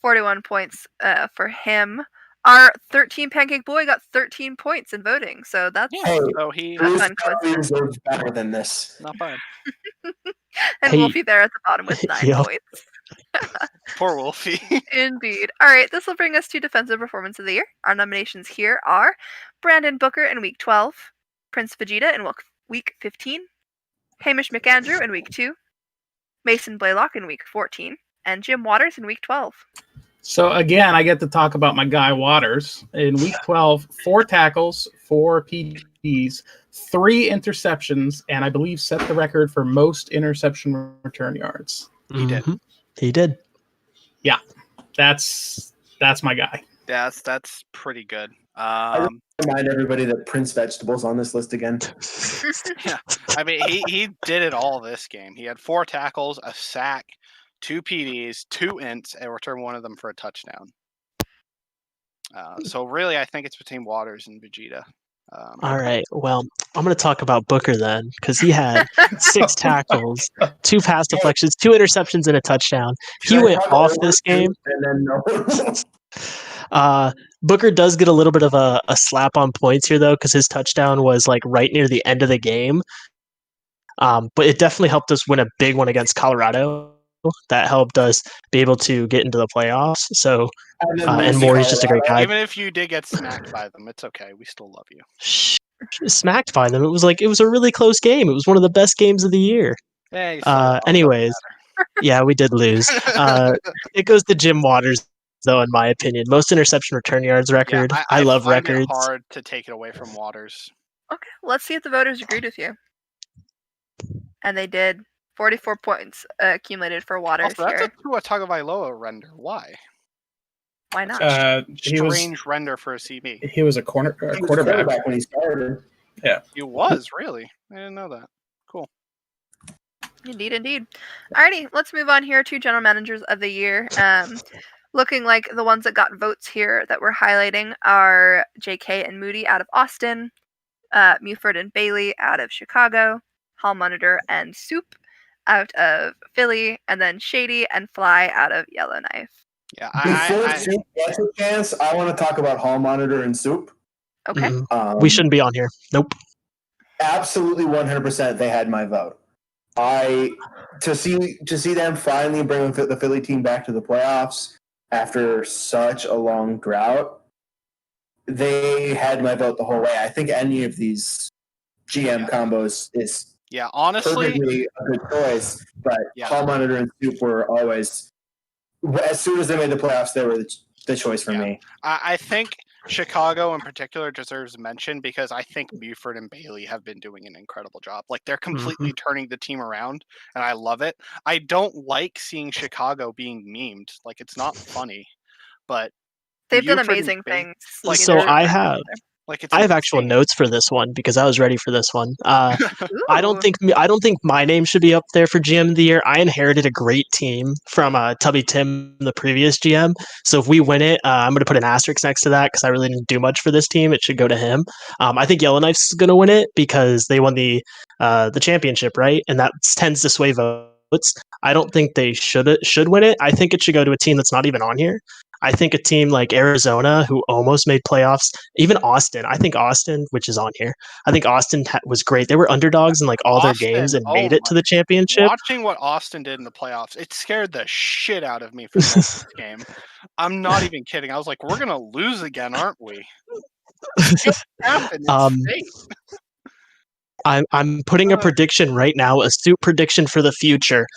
41 points for him. Our 13 pancake boy got 13 points in voting, so that's Hey, So he That's Bruce fun Buckley deserves better than this. not bad. and Hey. Wolfie there at the bottom with 9 Yo. points. Poor Wolfie. Indeed. All right, this will bring us to Defensive Performance of the Year. Our nominations here are Brandon Booker in Week 12, Prince Vegeta in Week 15, Hamish McAndrew in Week 2, Mason Blaylock in Week 14, and Jim Waters in Week 12. So again, I get to talk about my guy Waters. In Week 12, 4 tackles, 4 PDs, 3 interceptions, and I believe set the record for most interception return yards. He did. Mhm. He did. Yeah, that's my guy. That's pretty good. Remind everybody that Prince Vegetable's on this list again. Yeah, I mean he did it all this game. He had 4 tackles, a sack, 2 PDs, 2 ints, and returned one of them for a touchdown. So really, I think it's between Waters and Vegeta. All right. Well, I'm going to talk about Booker then, because he had 6 tackles, 2 pass deflections, 2 interceptions, and a touchdown. He went off this game. And then no. Booker does get a little bit of a slap on points here, though, because his touchdown was like right near the end of the game. But it definitely helped us win a big one against Colorado. That helped us be able to get into the playoffs. So, and Maury's just a great guy. Even if you did get smacked by them, it's okay. We still love you. Smacked by them. It was a really close game. It was one of the best games of the year. Yeah, you still love Anyways, yeah, we did lose. It goes to Jim Waters, though, in my opinion. Most interception return yards record. Yeah, I love find records. It hard to take it away from Waters. Okay, let's see if the voters agreed with you. And they did. 44 points accumulated for Waters Also, that's here. a Tua Tagovailoa render. Why? Why not? Strange render for a CB. He was a He was quarterback. when he started. He was really. I didn't know that. Cool. Indeed, indeed. Alrighty, let's move on here to General Managers of the Year. Looking like the ones that got votes here that we're highlighting are JK and Moody out of Austin, Muford and Bailey out of Chicago, Hall Monitor and Soup out of Philly, and then Shady and Fly out of Yellowknife. Yeah, Before Soup gets a chance, I want to talk about Hall Monitor and Soup. Okay. We shouldn't be on here. Nope. Absolutely 100% they had my vote. to see them finally bring the Philly team back to the playoffs after such a long drought, they had my vote the whole way. I think any of these GM combos is honestly, perfectly a good choice, but Hall Monitor and Soup were always, as soon as they made the playoffs, they were the choice for me. I think Chicago in particular deserves mention because I think Buford and Bailey have been doing an incredible job. Like, they're completely turning the team around, and I love it. I don't like seeing Chicago being memed. Like, it's not funny, but they've done Buford and amazing Bailey, things. like, So they're- I have like, it's I have actual insane. notes for this one because I was ready for this one. I don't Ooh. think my name should be up there for GM of the year. I inherited a great team from Tubby Tim, the previous GM. So if we win it, I'm going to put an asterisk next to that because I really didn't do much for this team. It should go to him. I think Yellowknife's going to win it because they won the championship, right? And that tends to sway votes. I don't think they should win it. I think it should go to a team that's not even on here. I think a team like Arizona, who almost made playoffs, even Austin. I think Austin, which is on here, I think Austin was great. They were underdogs in like all their games and made it to the championship. Watching what Austin did in the playoffs, it scared the shit out of me for the most of this game. I'm not even kidding. I was like, we're gonna lose again, aren't we? It's happened. It's fate. I'm putting a prediction right now, a Soup prediction for the future.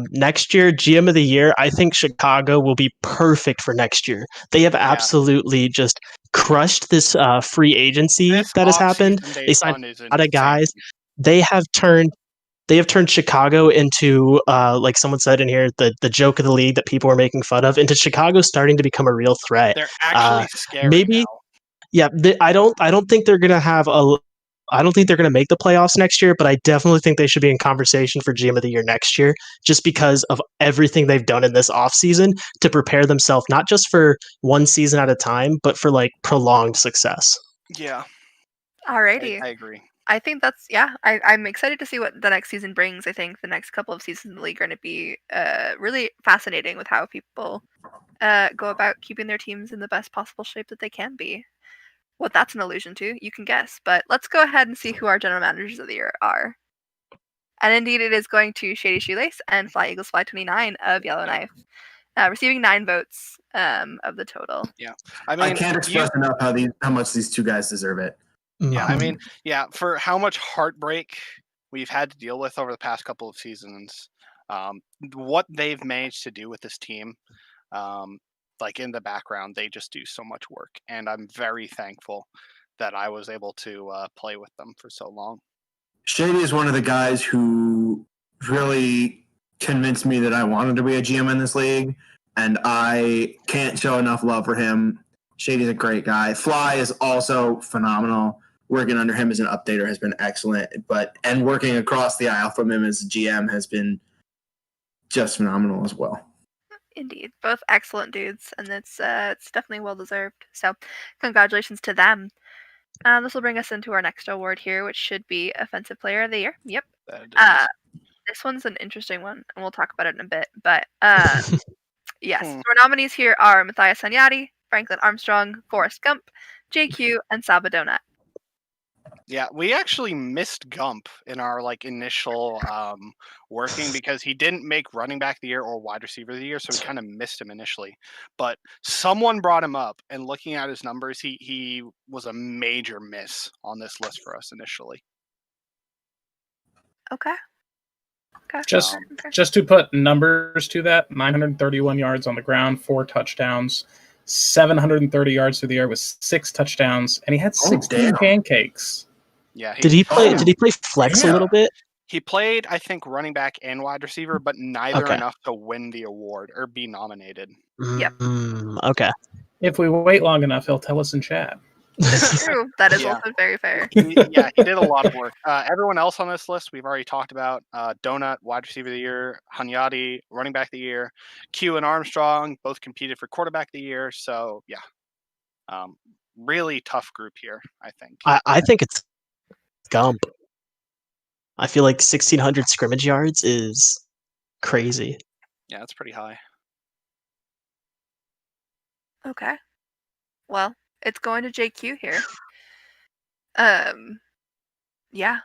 Next year, GM of the year, I think Chicago will be perfect for next year. They have absolutely just crushed this free agency that has happened. They signed a lot of guys. They have turned Chicago into, like someone said in here, the joke of the league that people were making fun of, into Chicago starting to become a real threat. They're actually scary maybe, now. Yeah, I don't think they're gonna have I don't think they're going to make the playoffs next year, but I definitely think they should be in conversation for GM of the year next year, just because of everything they've done in this offseason to prepare themselves, not just for one season at a time, but for like prolonged success. Yeah. Alrighty. I agree. I think that's, I'm excited to see what the next season brings. I think the next couple of seasons in the league are going to be really fascinating with how people go about keeping their teams in the best possible shape that they can be. What that's an allusion to, you can guess. But let's go ahead and see who our general managers of the year are. And indeed, it is going to Shady Shoelace and Fly Eagles Fly 29 of Yellowknife, receiving 9 votes of the total. Yeah, I mean, I can't express enough how much these two guys deserve it. Yeah, I mean, for how much heartbreak we've had to deal with over the past couple of seasons, what they've managed to do with this team, like in the background, they just do so much work, and I'm very thankful that I was able to play with them for so long. Shady is one of the guys who really convinced me that I wanted to be a GM in this league, and I can't show enough love for him. Shady's a great guy. Fly is also phenomenal. Working under him as an updater has been excellent, and working across the aisle from him as a GM has been just phenomenal as well. Indeed, both excellent dudes, and it's definitely well deserved. So, congratulations to them. This will bring us into our next award here, which should be Offensive Player of the Year. Yep. This one's an interesting one, and we'll talk about it in a bit. But yes, so our nominees here are Matthias Sanyati, Franklin Armstrong, Forrest Gump, JQ, and Saba Donut. Yeah, we actually missed Gump in our initial working because he didn't make running back of the year or wide receiver of the year, so we kind of missed him initially. But someone brought him up, and looking at his numbers, he was a major miss on this list for us initially. Okay. Just to put numbers to that, 931 yards on the ground, 4 touchdowns, 730 yards through the air with 6 touchdowns, and he had 16 pancakes. Yeah. Did he play flex a little bit? He played, I think, running back and wide receiver, but neither enough to win the award or be nominated. Yep. Okay. If we wait long enough, he'll tell us in chat. That's true. That is also very fair. He did a lot of work. Everyone else on this list we've already talked about. Donut, wide receiver of the year. Hanyadi, running back of the year. Q and Armstrong both competed for quarterback of the year. So, yeah. Really tough group here, I think. I think it's Gump. I feel like 1,600 scrimmage yards is crazy. Yeah, that's pretty high. Okay. Well, it's going to JQ here. Yeah.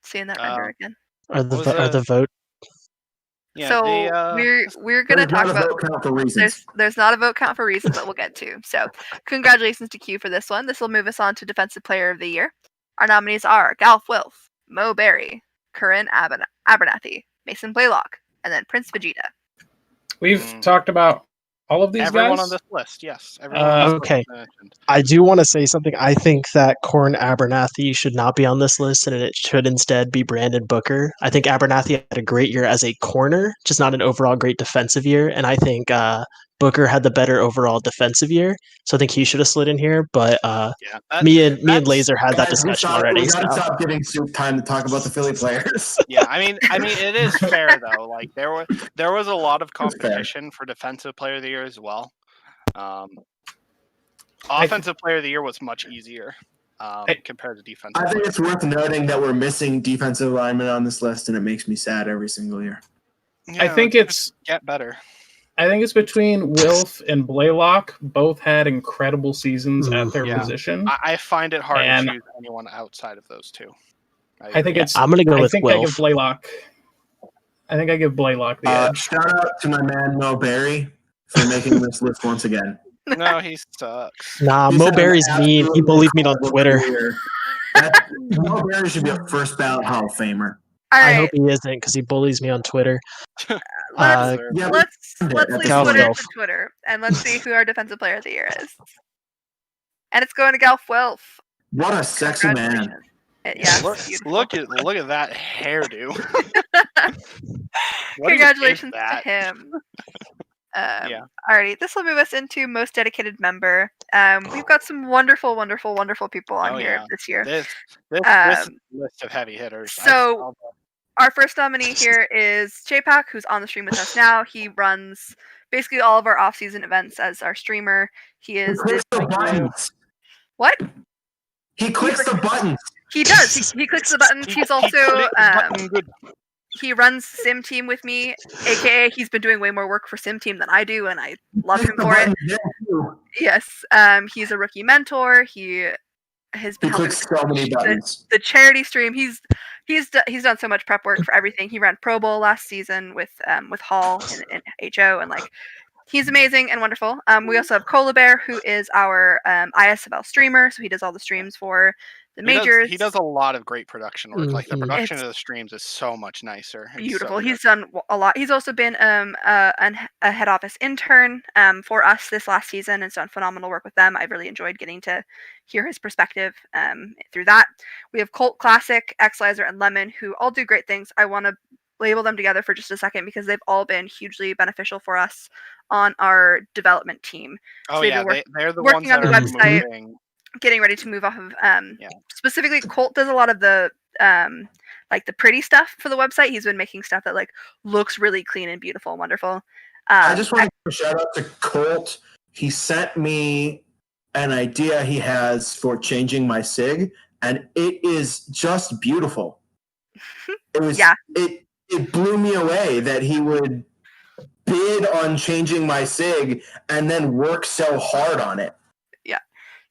Seeing that render again. Are What was the vote? Yeah, So we're gonna There's talk not a about. vote count for reasons. There's not a vote count for reasons that we'll get to. So congratulations to Q for this one. This will move us on to Defensive Player of the Year. Our nominees are Galf Wilf, Mo Berry, Corinne Abernathy, Mason Blaylock, and then Prince Vegeta. We've talked about all of these everyone guys. on this list. Yes, everyone on this Okay. list is mentioned. I do want to say something. I think that Corin Abernathy should not be on this list, and it should instead be Brandon Booker. I think Abernathy had a great year as a corner, just not an overall great defensive year. And I think Booker had the better overall defensive year, so I think he should have slid in here. But Yeah, me and that's- Laser had that Guys, we discussion already. We gotta So. stop giving Soup time to talk about the Philly players. Yeah, I mean, it is fair though. Like there was a lot of That's fair. competition for Defensive Player of the Year as well. Offensive Player of the Year was much easier compared to Defensive. I think Player. it's worth noting that we're missing defensive linemen on this list, and it makes me sad every single year. Yeah, I think let's it's just get better. I think it's between Wilf and Blaylock. Both had incredible seasons at their Yeah. position. I find it hard And- to choose anyone outside of those two. I think Yeah, it's. I'm gonna go I with think I give Wilf. Blaylock. I think I give Blaylock the edge. Shout out to my man Mo Berry for making this list once again. No, he sucks. Nah, He's Mo had an Berry's mean. He absolutely bullied me on incredible Twitter. career. Mo Berry should be a first ballot Hall of Famer. All I right, hope he isn't because he bullies me on Twitter. let's Yeah, let's yeah, leave Galf Twitter Wilf. to Twitter and let's see who our Defensive Player of the Year is. And it's going to Galf Wilf. what a sexy man. Congratulations. Yes, beautiful. Look at that hairdo. What even is Congratulations to that? him. Yeah. Alrighty, this will move us into most dedicated member. We've got some wonderful people on Oh, here yeah. this year. This Um, is a list of heavy hitters. so- Our first nominee here is JPac, who's on the stream with us now. He runs basically all of our off-season events as our streamer. He He is clicks the buttons. what? He clicks the buttons. He does. He clicks the buttons. He's also good. he runs Sim Team with me, aka he's been doing way more work for Sim Team than I do, and I love Clicks him the for it. buttons, yeah, too. Yes, he's a rookie mentor. He has He been helping clicks so many buttons. the charity stream. He's done so much prep work for everything. He ran Pro Bowl last season with Hall and HO, and like he's amazing and wonderful. We also have Bear, who is our ISFL streamer, so he does all the streams for the majors. He does a lot of great production work. Like the Mhm. production It's of the streams is so much nicer. It's beautiful. so He's done a lot. He's also been a head office intern for us this last season and has done phenomenal work with them. I've really enjoyed getting to hear his perspective through that. We have Colt Classic, Xlizer, and Lemon, who all do great things. I want to label them together for just a second because they've all been hugely beneficial for us on our development team. Oh they've yeah, been they're the working ones on that the are website. moving. Getting ready to move off of specifically Colt does a lot of the like the pretty stuff for the website. He's been making stuff that like looks really clean and beautiful and wonderful. I just want to give a shout out to Colt. He sent me an idea he has for changing my SIG, and it is just beautiful. It was Yeah. It blew me away that he would bid on changing my SIG and then work so hard on it.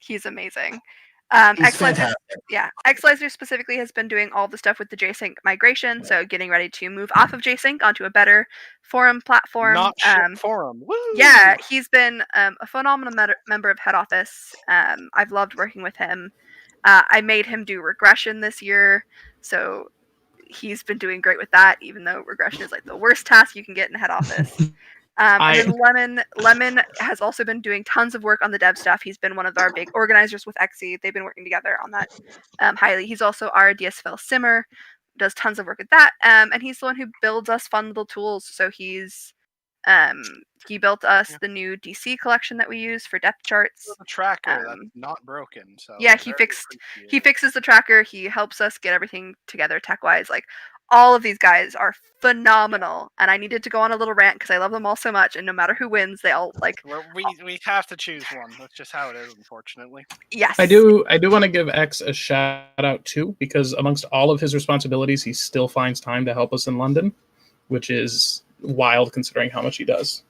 He's amazing. He's Xlizer, fantastic. yeah, Xlizer specifically has been doing all the stuff with the JSync migration, so getting ready to move off of JSync onto a better forum platform. Not ship forum. Woo! Yeah, he's been a phenomenal member of head office. I've loved working with him. I made him do regression this year, so he's been doing great with that, even though regression is like the worst task you can get in head office. And then Lemon has also been doing tons of work on the dev stuff. He's been one of our big organizers with Xe. They've been working together on that highly. He's also our DSFL simmer, does tons of work with that. And he's the one who builds us fun little tools. So he built us the new DC collection that we use for depth charts. The tracker that's not broken. So yeah, he fixes the tracker. He helps us get everything together tech wise. Like all of these guys are phenomenal, and I needed to go on a little rant because I love them all so much. And no matter who wins, they all like. We have to choose one. That's just how it is, unfortunately. Yes, I do want to give X a shout out too, because amongst all of his responsibilities, he still finds time to help us in London, which is wild considering how much he does.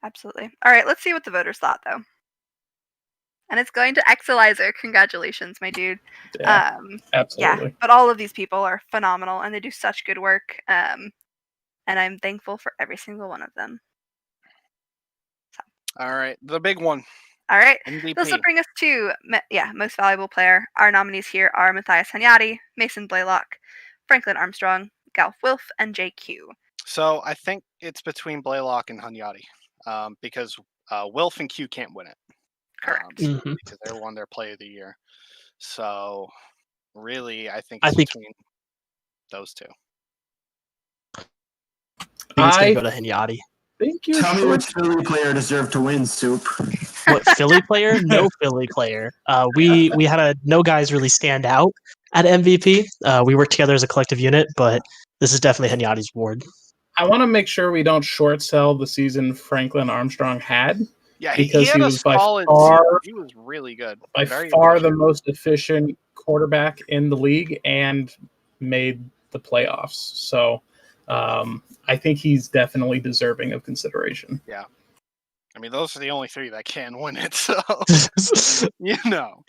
Absolutely. All right, let's see what the voters thought though. And it's going to Exelizer. Congratulations, my dude. Yeah, Yeah, absolutely. but all of these people are phenomenal, and they do such good work. And I'm thankful for every single one of them. All right, the big one. All right. MVP. This will bring us to most valuable player. Our nominees here are Matthias Hanyati, Mason Blaylock, Franklin Armstrong, Galf Wilf, and JQ. So I think it's between Blaylock and Hunyadi, because Wilf and Q can't win it. Correct. Because they won their Play of the Year. So really, I think it's between those two. I think it's going to go to Hanyati. Tell me which Philly player deserved to win, Soup. What, Philly player? No Philly player. We had no guys really stand out at MVP. We worked together as a collective unit, but this is definitely Hanyati's award. I want to make sure we don't short sell the season Franklin Armstrong had. Yeah, because he had he a was by solid far season. He was really good. By Very far efficient. the most efficient quarterback in the league and made the playoffs. So I think he's definitely deserving of consideration. Yeah. I mean, those are the only three that can win it. So, you know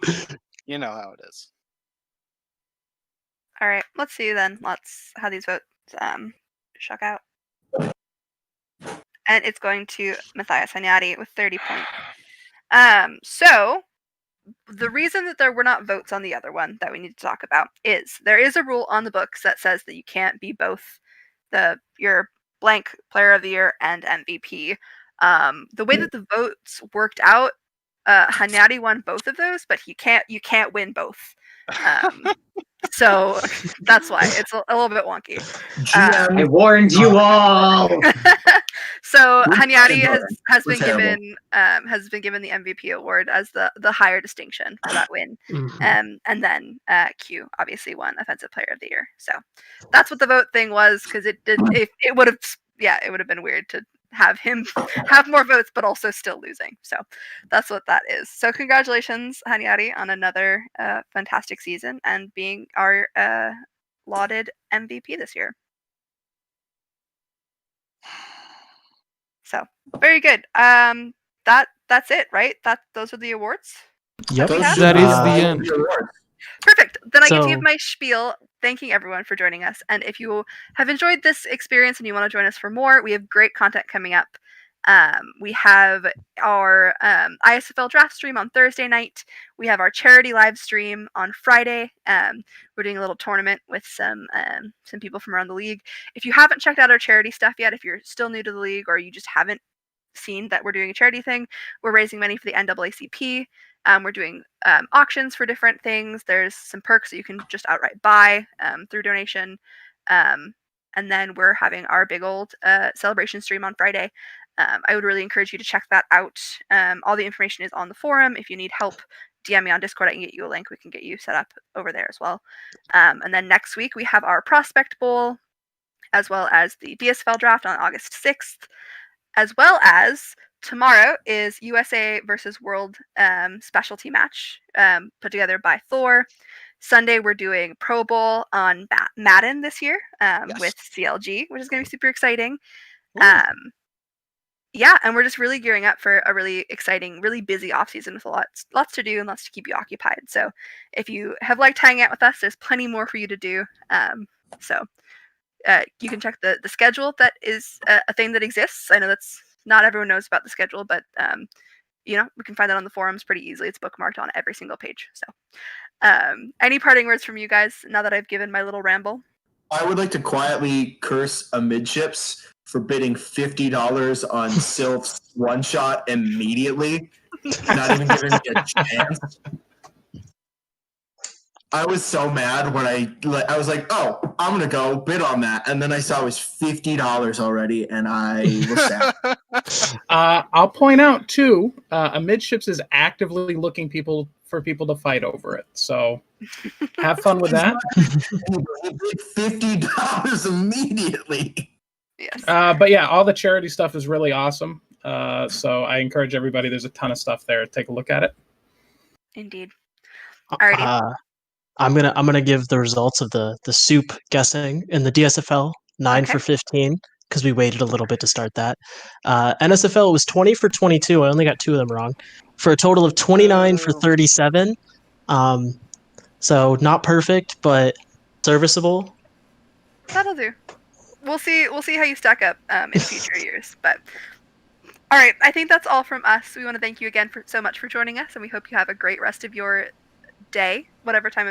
how it is. All right. Let's see then. Let's how these votes shook out. And it's going to Matthias Hanyati with 30 points. So the reason that there were not votes on the other one that we need to talk about is there is a rule on the books that says that you can't be both your blank player of the year and MVP. The way that the votes worked out, Hanyati won both of those, but you can't win both. So that's why it's a little bit wonky. I warned you all. So Hanyati has been given the MVP award as the higher distinction for that win. And then Q obviously won Offensive Player of the Year. So that's what the vote thing was, because it would have been weird to have him have more votes but also still losing. So that's what that is. So congratulations, Hanyati, on another fantastic season and being our lauded MVP this year. So very good. That's it, right? Those are the awards. Yep. That is the end. Perfect. Then I get to So- give my spiel, thanking everyone for joining us. And if you have enjoyed this experience and you want to join us for more, we have great content coming up. We have our ISFL draft stream on Thursday night. We have our charity live stream on Friday. We're doing a little tournament with some people from around the league. If you haven't checked out our charity stuff yet, if you're still new to the league or you just haven't seen that we're doing a charity thing, we're raising money for the NAACP. We're doing auctions for different things. There's some perks that you can just outright buy through donation. And then we're having our big old celebration stream on Friday. I would really encourage you to check that out. All the information is on the forum. If you need help, DM me on Discord. I can get you a link. We can get you set up over there as well. And then next week, we have our Prospect Bowl, as well as the DSFL draft on August 6th, as well as tomorrow is USA versus World specialty match put together by Thor. Sunday, we're doing Pro Bowl on Madden this year with CLG, which is going to be super exciting. Yeah, and we're just really gearing up for a really exciting, really busy offseason with lots to do and lots to keep you occupied. So if you have liked hanging out with us, there's plenty more for you to do. So you can check the schedule. That is a thing that exists. I know that's not everyone knows about the schedule, but we can find that on the forums pretty easily. It's bookmarked on every single page. So any parting words from you guys now that I've given my little ramble? I would like to quietly curse Amidships for bidding $50 on Sylph's one shot immediately, not even giving me a chance. I was so mad when I was like, oh, I'm going to go bid on that. And then I saw it was $50 already, and I was sad. I'll point out, too, Amidships is actively looking for people to fight over it. So have fun with that. $50 immediately. Yes. But yeah, all the charity stuff is really awesome. So I encourage everybody. There's a ton of stuff there. Take a look at it. Indeed. Alrighty. I'm gonna give the results of the soup guessing in the DSFL 9 for 15. because we waited a little bit to start that. NSFL was 20 for 22. I only got 2 of them wrong, for a total of 29 for 37. So not perfect, but serviceable. That'll do. We'll see how you stack up in future years. But all right, I think that's all from us. We want to thank you again so much for joining us, and we hope you have a great rest of your day, whatever time